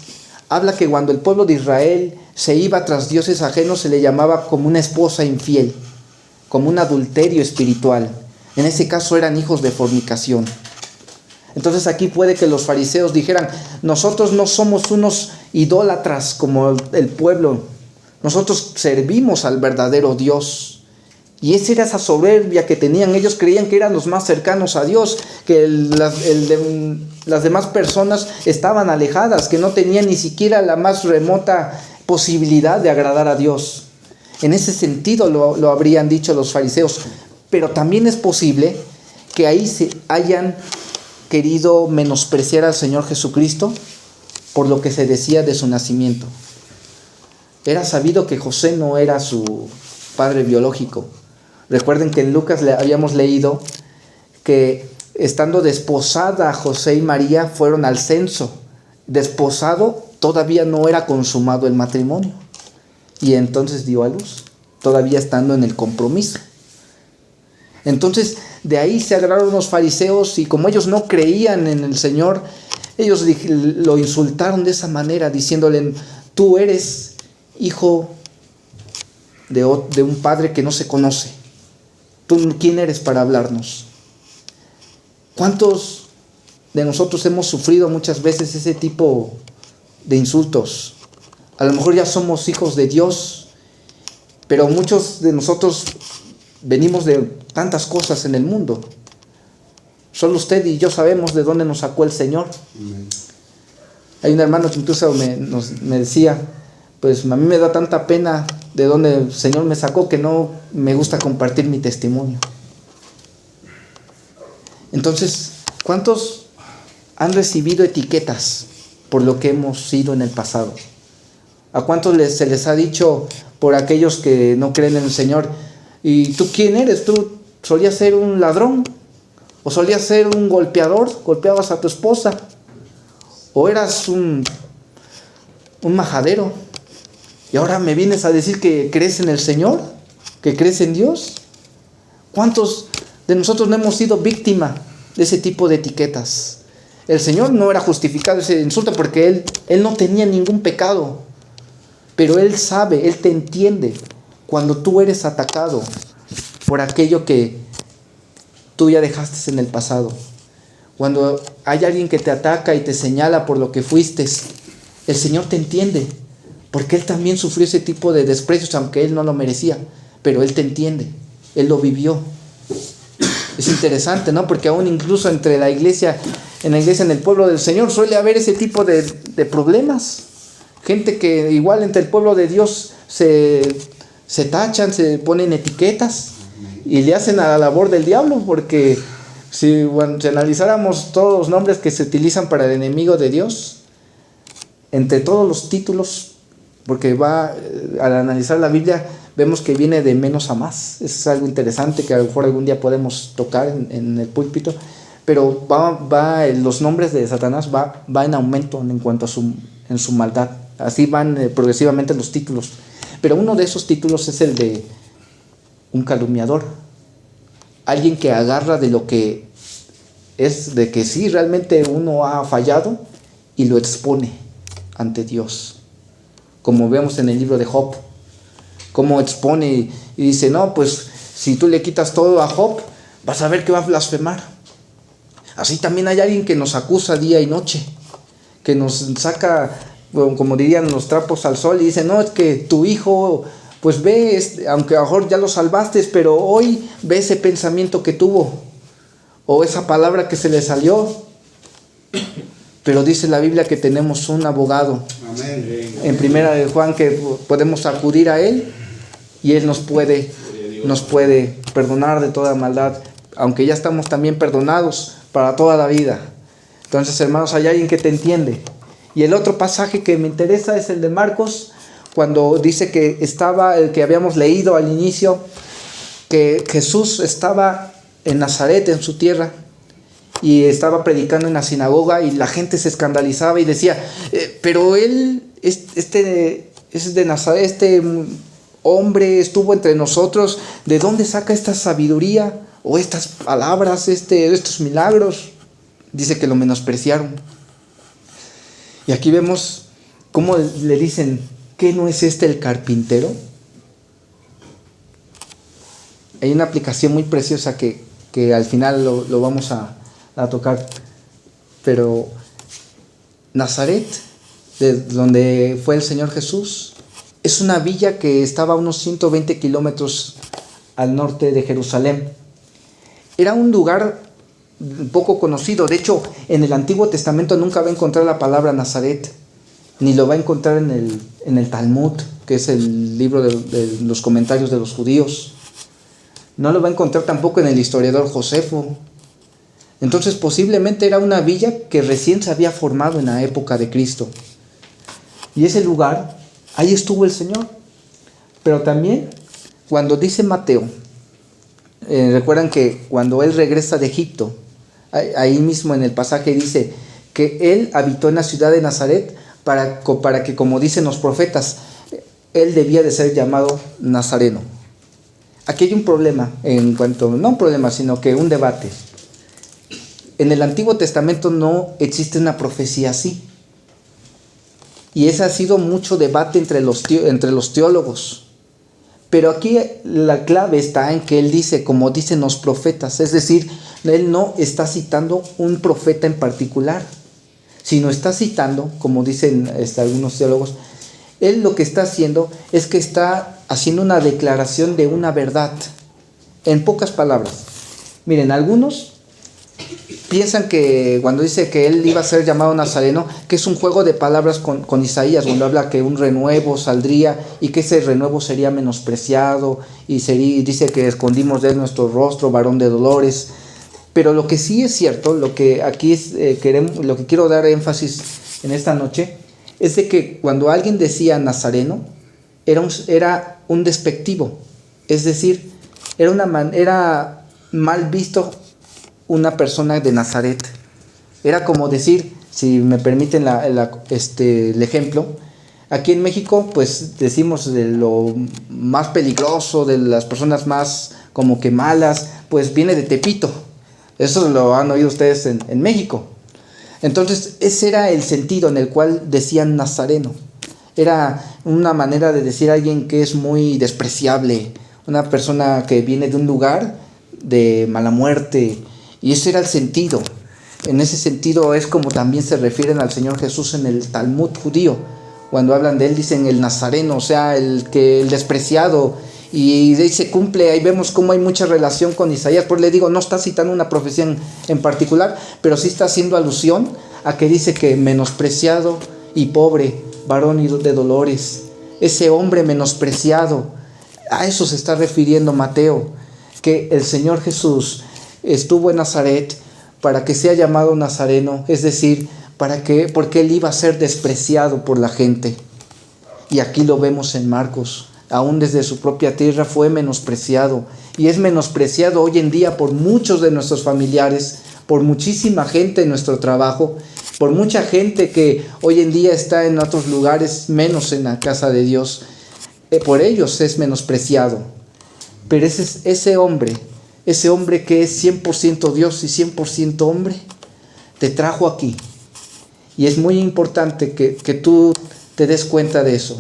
habla que cuando el pueblo de Israel se iba tras dioses ajenos, se le llamaba como una esposa infiel, como un adulterio espiritual. En ese caso eran hijos de fornicación. Entonces aquí puede que los fariseos dijeran: nosotros no somos unos idólatras como el pueblo, nosotros servimos al verdadero Dios. Y esa era esa soberbia que tenían. Ellos creían que eran los más cercanos a Dios, que las demás personas estaban alejadas, que no tenían ni siquiera la más remota posibilidad de agradar a Dios. En ese sentido lo habrían dicho los fariseos. Pero también es posible que ahí se hayan querido menospreciar al Señor Jesucristo por lo que se decía de su nacimiento. Era sabido que José no era su padre biológico. Recuerden que en Lucas habíamos leído que estando desposada José y María fueron al censo. Desposado, todavía no era consumado el matrimonio, y entonces dio a luz, todavía estando en el compromiso. Entonces de ahí se agarraron los fariseos, y como ellos no creían en el Señor, ellos lo insultaron de esa manera, diciéndole: tú eres hijo de un padre que no se conoce. ¿Tú quién eres para hablarnos? ¿Cuántos de nosotros hemos sufrido muchas veces ese tipo de insultos? A lo mejor ya somos hijos de Dios, pero muchos de nosotros venimos de tantas cosas en el mundo. Solo usted y yo sabemos de dónde nos sacó el Señor. Hay un hermano que incluso me decía: pues a mí me da tanta pena de dónde el Señor me sacó, que no me gusta compartir mi testimonio. Entonces, ¿cuántos han recibido etiquetas por lo que hemos sido en el pasado? ¿A cuántos se les ha dicho por aquellos que no creen en el Señor: ¿y tú quién eres? ¿Tú solías ser un ladrón? ¿O solías ser un golpeador? ¿Golpeabas a tu esposa? ¿O eras un majadero? ¿Y ahora me vienes a decir que crees en el Señor? ¿Que crees en Dios? ¿Cuántos de nosotros no hemos sido víctima de ese tipo de etiquetas? El Señor no era justificado ese insulto porque Él no tenía ningún pecado. Pero Él sabe, Él te entiende cuando tú eres atacado por aquello que tú ya dejaste en el pasado. Cuando hay alguien que te ataca y te señala por lo que fuiste, el Señor te entiende, porque Él también sufrió ese tipo de desprecios, aunque Él no lo merecía, pero Él te entiende, Él lo vivió. Es interesante, ¿no? Porque aún incluso entre la iglesia, en el pueblo del Señor, suele haber ese tipo de problemas. Gente que igual entre el pueblo de Dios se tachan, se ponen etiquetas y le hacen a la labor del diablo, porque si analizáramos todos los nombres que se utilizan para el enemigo de Dios, entre todos los títulos, porque al analizar la Biblia, vemos que viene de menos a más. Eso es algo interesante que a lo mejor algún día podemos tocar en el púlpito, pero los nombres de Satanás va en aumento en cuanto a su maldad. Así van progresivamente los títulos. Pero uno de esos títulos es el de un calumniador. Alguien que agarra de lo que es, de que sí, realmente uno ha fallado y lo expone ante Dios. Como vemos en el libro de Job, cómo expone y dice, no, pues si tú le quitas todo a Job, vas a ver que va a blasfemar. Así también hay alguien que nos acusa día y noche, que nos saca, como dirían, los trapos al sol y dice, no, es que tu hijo, pues ve, aunque a lo mejor ya lo salvaste, pero hoy ve ese pensamiento que tuvo, o esa palabra que se le salió. Pero dice la Biblia que tenemos un abogado. Amén. En primera de Juan, que podemos acudir a él y él nos puede perdonar de toda maldad, aunque ya estamos también perdonados para toda la vida. Entonces, hermanos, hay alguien que te entiende. Y el otro pasaje que me interesa es el de Marcos, cuando dice que estaba, el que habíamos leído al inicio, que Jesús estaba en Nazaret, en su tierra, y estaba predicando en la sinagoga y la gente se escandalizaba y decía, pero él es de Nazaret, este hombre estuvo entre nosotros, ¿de dónde saca esta sabiduría o estas palabras, estos milagros? Dice que lo menospreciaron. Y aquí vemos cómo le dicen, ¿qué no es el carpintero? Hay una aplicación muy preciosa que al final lo vamos a tocar. Pero Nazaret, de donde fue el Señor Jesús, es una villa que estaba a unos 120 kilómetros al norte de Jerusalén. Era un lugar poco conocido. De hecho, en el Antiguo Testamento nunca va a encontrar la palabra Nazaret, ni lo va a encontrar en el Talmud, que es el libro de los comentarios de los judíos. No lo va a encontrar tampoco en el historiador Josefo. Entonces posiblemente era una villa que recién se había formado en la época de Cristo. Y ese lugar, ahí estuvo el Señor. Pero también, cuando dice Mateo, recuerdan que cuando él regresa de Egipto, ahí mismo en el pasaje dice que él habitó en la ciudad de Nazaret para que, como dicen los profetas, él debía de ser llamado Nazareno. Aquí hay un problema, no un problema, sino que un debate. En el Antiguo Testamento no existe una profecía así. Y ese ha sido mucho debate entre los teólogos. Pero aquí la clave está en que él dice, como dicen los profetas, es decir, él no está citando un profeta en particular, sino está citando, como dicen algunos teólogos, él lo que está haciendo es que está haciendo una declaración de una verdad. En pocas palabras, miren, algunos piensan que cuando dice que él iba a ser llamado Nazareno, que es un juego de palabras con Isaías, cuando habla que un renuevo saldría y que ese renuevo sería menospreciado y dice que escondimos de él nuestro rostro, varón de dolores. Pero lo que sí es cierto, lo que aquí lo que quiero dar énfasis en esta noche, es de que cuando alguien decía Nazareno, era un despectivo, es decir, era mal visto una persona de Nazaret. Era como decir, si me permiten el ejemplo, aquí en México pues decimos de lo más peligroso, de las personas más como que malas, pues viene de Tepito. Eso lo han oído ustedes en México. Entonces ese era el sentido en el cual decían Nazareno. Era una manera de decir a alguien que es muy despreciable, una persona que viene de un lugar de mala muerte. Y ese era el sentido. En ese sentido es como también se refieren al Señor Jesús en el Talmud judío. Cuando hablan de él dicen el Nazareno, o sea, el despreciado. Y ahí se cumple, ahí vemos cómo hay mucha relación con Isaías. Por le digo, no está citando una profecía en particular, pero sí está haciendo alusión a que dice que menospreciado y pobre, varón de dolores. Ese hombre menospreciado, a eso se está refiriendo Mateo, que el Señor Jesús estuvo en Nazaret para que sea llamado Nazareno, es decir, porque él iba a ser despreciado por la gente. Y aquí lo vemos en Marcos, aún desde su propia tierra fue menospreciado, y es menospreciado hoy en día por muchos de nuestros familiares, por muchísima gente en nuestro trabajo, por mucha gente que hoy en día está en otros lugares, menos en la casa de Dios. Por ellos es menospreciado. Pero ese hombre que es 100% Dios y 100% hombre, te trajo aquí. Y es muy importante que tú te des cuenta de eso.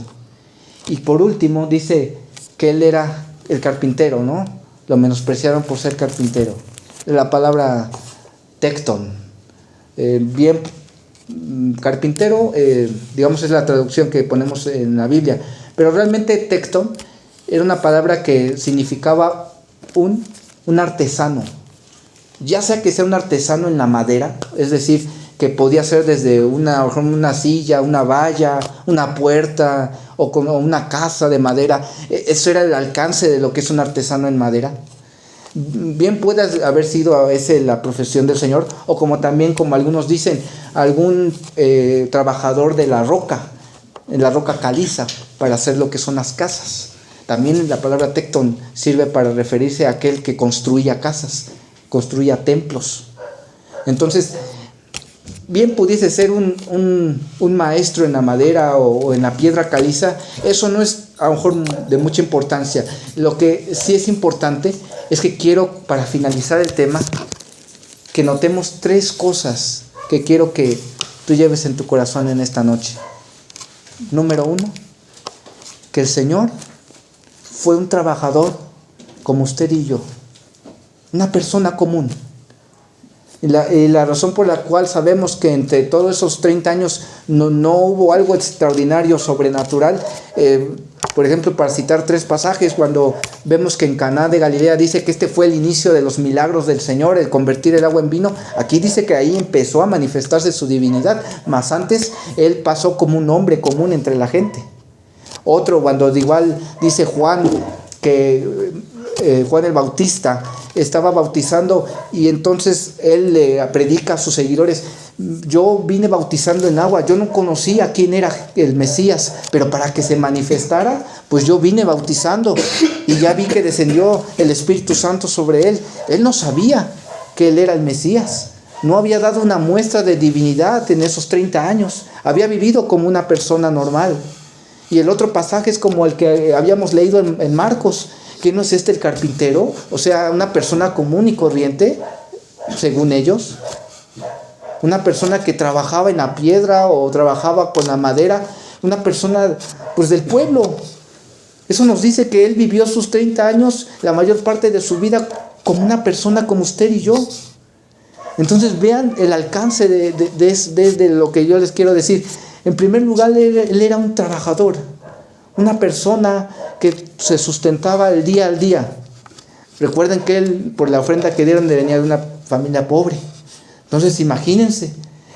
Y por último, dice que él era el carpintero, ¿no? Lo menospreciaron por ser carpintero. La palabra tecton, carpintero, digamos es la traducción que ponemos en la Biblia, pero realmente tecton era una palabra que significaba un artesano, ya sea que sea un artesano en la madera, es decir, que podía ser desde una silla, una valla, una puerta o una casa de madera. Eso era el alcance de lo que es un artesano en madera. Bien puede haber sido esa la profesión del Señor, o como también, como algunos dicen, algún trabajador de la roca, en la roca caliza, para hacer lo que son las casas. También la palabra tecton sirve para referirse a aquel que construía casas, construía templos. Entonces, bien pudiese ser un maestro en la madera o en la piedra caliza. Eso no es a lo mejor de mucha importancia. Lo que sí es importante es que quiero, para finalizar el tema, que notemos 3 cosas que quiero que tú lleves en tu corazón en esta noche. Número 1, que el Señor fue un trabajador como usted y yo, una persona común. Y la razón por la cual sabemos que entre todos esos 30 años no hubo algo extraordinario, sobrenatural, por ejemplo, para citar 3 pasajes, cuando vemos que en Caná de Galilea dice que este fue el inicio de los milagros del Señor, el convertir el agua en vino. Aquí dice que ahí empezó a manifestarse su divinidad, mas antes él pasó como un hombre común entre la gente. Otro, cuando igual dice Juan, que Juan el Bautista estaba bautizando y entonces él le predica a sus seguidores: yo vine bautizando en agua, yo no conocía quién era el Mesías, pero para que se manifestara, pues yo vine bautizando y ya vi que descendió el Espíritu Santo sobre él. Él no sabía que él era el Mesías, no había dado una muestra de divinidad en esos 30 años, había vivido como una persona normal. Y el otro pasaje es como el que habíamos leído en Marcos, que no es el carpintero, o sea, una persona común y corriente, según ellos, una persona que trabajaba en la piedra o trabajaba con la madera, una persona pues del pueblo. Eso nos dice que él vivió sus 30 años, la mayor parte de su vida, como una persona como usted y yo. Entonces vean el alcance de lo que yo les quiero decir. En primer lugar, él era un trabajador, una persona que se sustentaba el día al día. Recuerden que él, por la ofrenda que dieron, venía de una familia pobre. Entonces imagínense,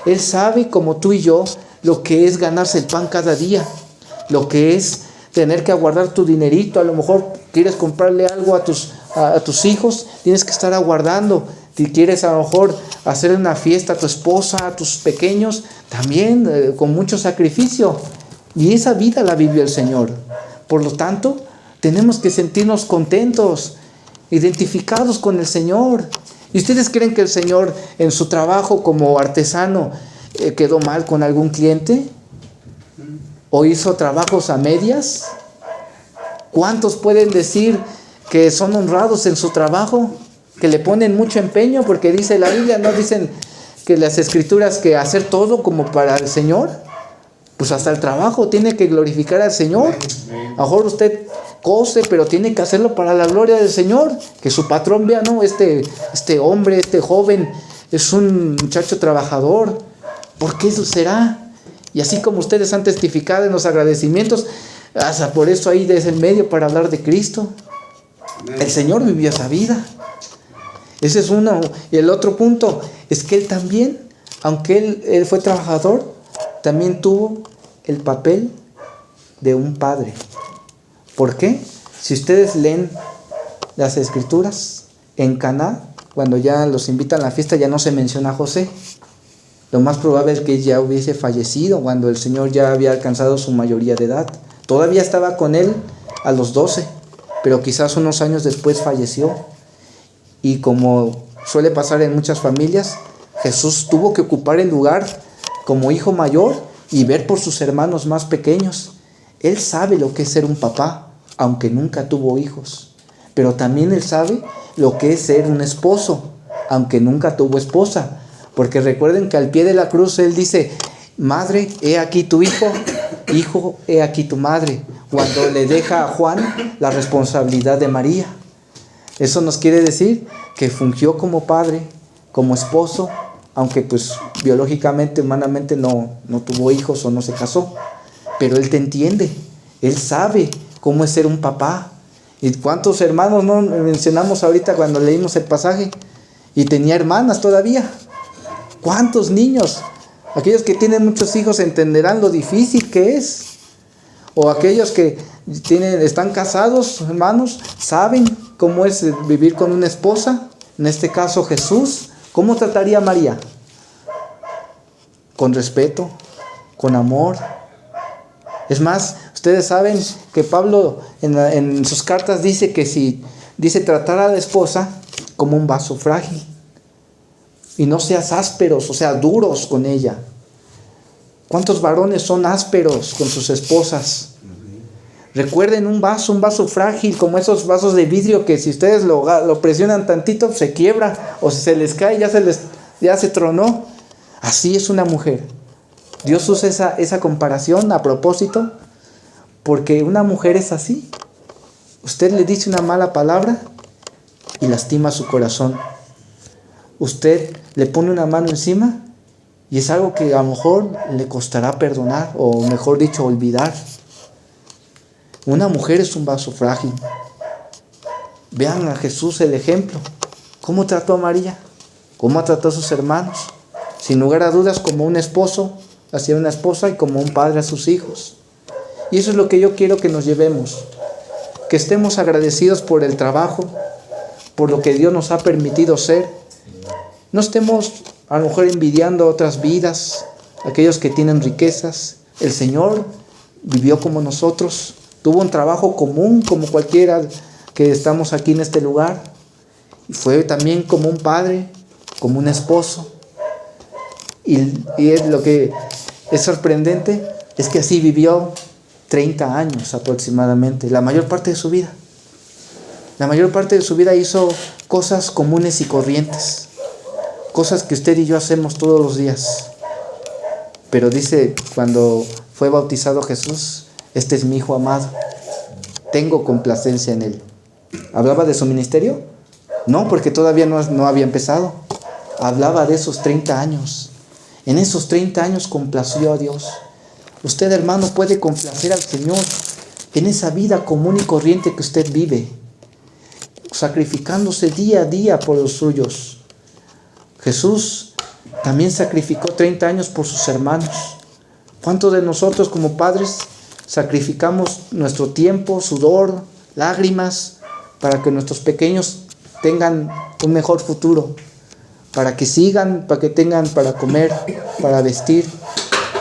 él sabe, como tú y yo, lo que es ganarse el pan cada día, lo que es tener que aguardar tu dinerito. A lo mejor quieres comprarle algo a tus hijos, tienes que estar aguardando. Si quieres a lo mejor hacer una fiesta a tu esposa, a tus pequeños, también con mucho sacrificio. Y esa vida la vivió el Señor. Por lo tanto, tenemos que sentirnos contentos, identificados con el Señor. ¿Y ustedes creen que el Señor en su trabajo como artesano quedó mal con algún cliente? ¿O hizo trabajos a medias? ¿Cuántos pueden decir que son honrados en su trabajo? Que le ponen mucho empeño, porque dice la Biblia, ¿no? Dicen que las Escrituras que hacer todo como para el Señor. Pues hasta el trabajo tiene que glorificar al Señor. A lo mejor usted cose, pero tiene que hacerlo para la gloria del Señor. Que su patrón vea, ¿no? Este hombre, este joven, es un muchacho trabajador. ¿Por qué eso será? Y así como ustedes han testificado en los agradecimientos, hasta por eso ahí es el medio para hablar de Cristo. El Señor vivió esa vida. Ese es uno. Y el otro punto es que él también, aunque él fue trabajador, también tuvo el papel de un padre. ¿Por qué? Si ustedes leen las Escrituras, en Caná cuando ya los invitan a la fiesta, ya no se menciona a José. Lo más probable es que ya hubiese fallecido cuando el Señor ya había alcanzado su mayoría de edad. Todavía estaba con él a los 12, pero quizás unos años después falleció. Y como suele pasar en muchas familias, Jesús tuvo que ocupar el lugar como hijo mayor y ver por sus hermanos más pequeños. Él sabe lo que es ser un papá, aunque nunca tuvo hijos. Pero también él sabe lo que es ser un esposo, aunque nunca tuvo esposa. Porque recuerden que al pie de la cruz él dice: madre, he aquí tu hijo, hijo, he aquí tu madre, cuando le deja a Juan la responsabilidad de María. Eso nos quiere decir que fungió como padre, como esposo, aunque pues biológicamente, humanamente no tuvo hijos o no se casó. Pero él te entiende, él sabe cómo es ser un papá. ¿Y cuántos hermanos no mencionamos ahorita cuando leímos el pasaje? Y tenía hermanas todavía. ¿Cuántos niños? Aquellos que tienen muchos hijos entenderán lo difícil que es. O aquellos que están casados, hermanos, saben cómo es vivir con una esposa. En este caso Jesús, ¿cómo trataría a María? Con respeto, con amor. Es más, ustedes saben que Pablo en sus cartas dice que dice tratar a la esposa como un vaso frágil. Y no seas ásperos, o sea, duros con ella. ¿Cuántos varones son ásperos con sus esposas? Recuerden un vaso frágil, como esos vasos de vidrio que si ustedes lo presionan tantito se quiebra, o si se les cae ya se tronó. Así es una mujer. Dios usa esa comparación a propósito, porque una mujer es así. Usted le dice una mala palabra y lastima su corazón. Usted le pone una mano encima y es algo que a lo mejor le costará perdonar, o mejor dicho, olvidar. Una mujer es un vaso frágil. Vean a Jesús el ejemplo. ¿Cómo trató a María? ¿Cómo trató a sus hermanos? Sin lugar a dudas, como un esposo hacia una esposa y como un padre a sus hijos. Y eso es lo que yo quiero que nos llevemos. Que estemos agradecidos por el trabajo, por lo que Dios nos ha permitido ser. No estemos a lo mejor envidiando otras vidas, aquellos que tienen riquezas. El Señor vivió como nosotros, tuvo un trabajo común como cualquiera que estamos aquí en este lugar. Y fue también como un padre, como un esposo. Y es lo que es sorprendente, es que así vivió 30 años aproximadamente, la mayor parte de su vida. La mayor parte de su vida hizo cosas comunes y corrientes. Cosas que usted y yo hacemos todos los días. Pero dice, cuando fue bautizado Jesús: este es mi Hijo amado, tengo complacencia en él. ¿Hablaba de su ministerio? No, porque todavía no había empezado. Hablaba de esos 30 años. En esos 30 años complació a Dios. Usted, hermano, puede complacer al Señor en esa vida común y corriente que usted vive, sacrificándose día a día por los suyos. Jesús también sacrificó 30 años por sus hermanos. ¿Cuántos de nosotros como padres sacrificamos nuestro tiempo, sudor, lágrimas para que nuestros pequeños tengan un mejor futuro? Para que sigan, para que tengan para comer, para vestir.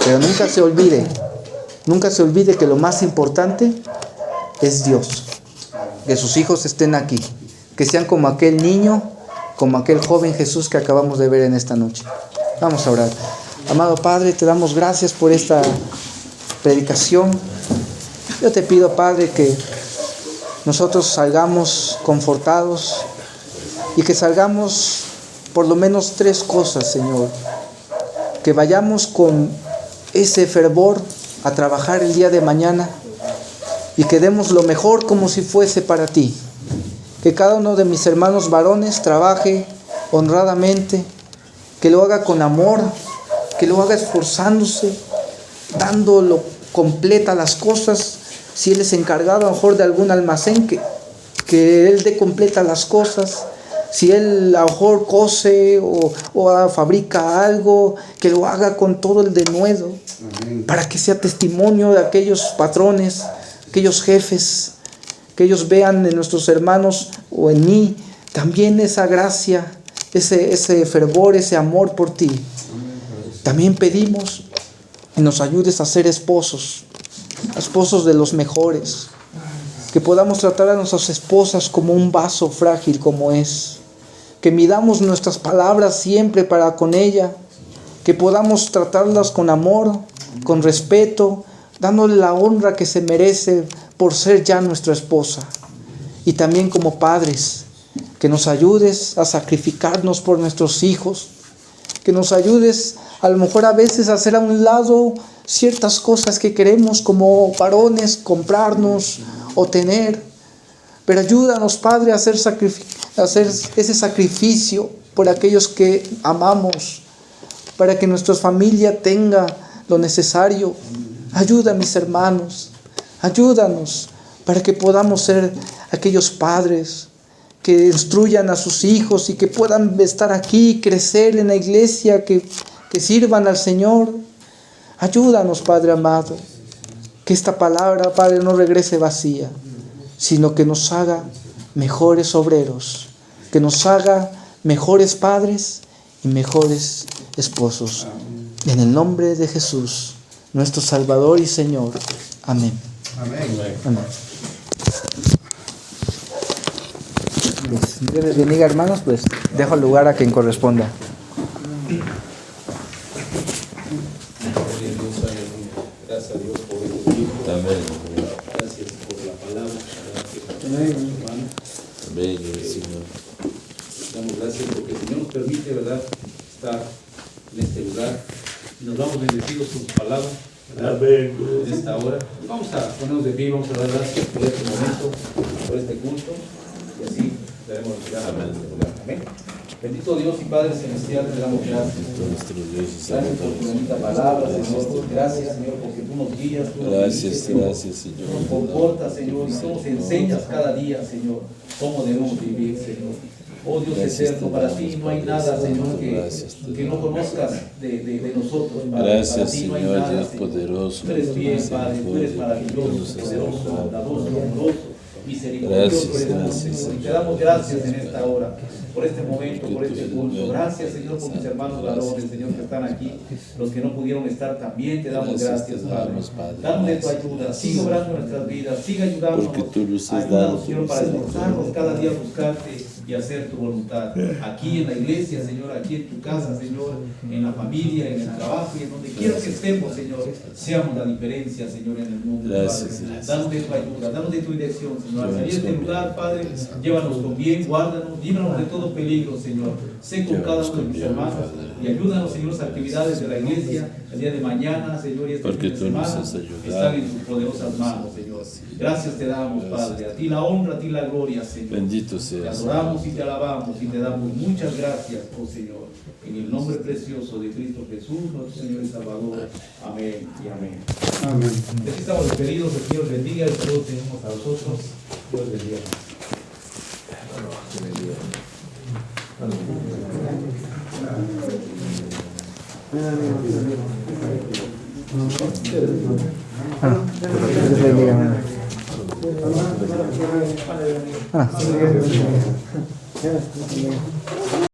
Pero nunca se olvide que lo más importante es Dios. Que sus hijos estén aquí, que sean como aquel niño, como aquel joven Jesús que acabamos de ver en esta noche. Vamos a orar. Amado Padre, te damos gracias por esta predicación. Yo te pido, Padre, que nosotros salgamos confortados y que salgamos por lo menos 3 cosas, Señor. Que vayamos con ese fervor a trabajar el día de mañana y que demos lo mejor como si fuese para ti. Que cada uno de mis hermanos varones trabaje honradamente, que lo haga con amor, que lo haga esforzándose, dándolo completa las cosas. Si él es encargado a lo mejor de algún almacén, que él dé completa las cosas. Si él a lo mejor cose o fabrica algo, que lo haga con todo el denuedo, para que sea testimonio de aquellos patrones, aquellos jefes, que ellos vean en nuestros hermanos o en mí también esa gracia ese fervor, ese amor por ti. También pedimos que nos ayudes a ser esposos de los mejores, que podamos tratar a nuestras esposas como un vaso frágil como es, que midamos nuestras palabras siempre para con ella, que podamos tratarlas con amor, con respeto, dándole la honra que se merece por ser ya nuestra esposa. Y también como padres, que nos ayudes a sacrificarnos por nuestros hijos, que nos ayudes a lo mejor a veces a hacer a un lado ciertas cosas que queremos como varones comprarnos o tener. Pero ayúdanos, Padre, a hacer ese sacrificio por aquellos que amamos, para que nuestra familia tenga lo necesario. Ayuda a mis hermanos, ayúdanos para que podamos ser aquellos padres que instruyan a sus hijos y que puedan estar aquí, crecer en la iglesia, que sirvan al Señor. Ayúdanos, Padre amado, que esta palabra, Padre, no regrese vacía, sino que nos haga mejores obreros, que nos haga mejores padres y mejores esposos. En el nombre de Jesús, nuestro Salvador y Señor. Amén. Amén. Amén. Dios les bendiga, hermanos, pues dejo el lugar a quien corresponda. Gracias a Dios por este tiempo. Amén. Gracias por la palabra. Gracias a nuestros hermanos. Amén, Señor. Damos gracias porque el Señor nos permite, ¿verdad?, estar en este lugar. Y nos vamos bendecidos con su palabra, ¿verdad?, en esta hora. Vamos a ponernos de pie, vamos a dar gracias por este momento, por este culto. Y así daremos lugar a este lugar. Amén. Bendito Dios y Padre Celestial, te damos gracias. Gracias por tu bonita palabra, Señor. Gracias, Señor, porque tú nos guías, tú nos dices, Señor. tú nos comportas, Señor, y tú nos enseñas cada día, Señor, cómo debemos vivir, Señor. Oh Dios eterno, para ti no hay nada, Señor, que no conozcas de nosotros, Padre. Gracias, para ti no hay Señor, nada, Dios Señor. poderoso. Tú eres bien, Padre, tú eres maravilloso, poderoso, bondadoso, amoroso, misericordioso, Señor. Y te damos gracias en esta hora, por este momento, por este culto. Gracias, Señor, por mis hermanos varones, Señor, que están aquí. Los que no pudieron estar también, te damos gracias, Padre. Danos de tu ayuda, sigue obrando en nuestras vidas, sigue ayudándonos. Porque tú nos has Ayúdanos, dado Señor, para tu esforzarnos cada día a buscarte y hacer tu voluntad. Aquí en la iglesia, Señor, aquí en tu casa, Señor, en la familia, en el trabajo y en donde quiera que estemos, Señor, seamos la diferencia, Señor, en el mundo. Gracias, Padre. gracias. Danos de tu ayuda, danos de tu dirección, Señor. Al salir de este lugar, Padre, llévanos con bien, guárdanos, líbranos de todo peligro, Señor. Sé con cada uno de mis hermanos y ayúdanos, Señor, las actividades de la iglesia el día de mañana, Señor, y este Porque fin de tú nos semana has ayudado. están en tus poderosas manos, Señor. Gracias te damos, Padre. A ti la honra, a ti la gloria, Señor. Bendito Te seas. adoramos y te alabamos y te damos muchas gracias, oh Señor. En el nombre precioso de Cristo Jesús, nuestro Señor y Salvador. Amén y amén. Amén. Aquí estamos despedidos, el Señor bendiga, el saludo tenemos a nosotros. Dios bendiga. Dios les bendiga, hermano.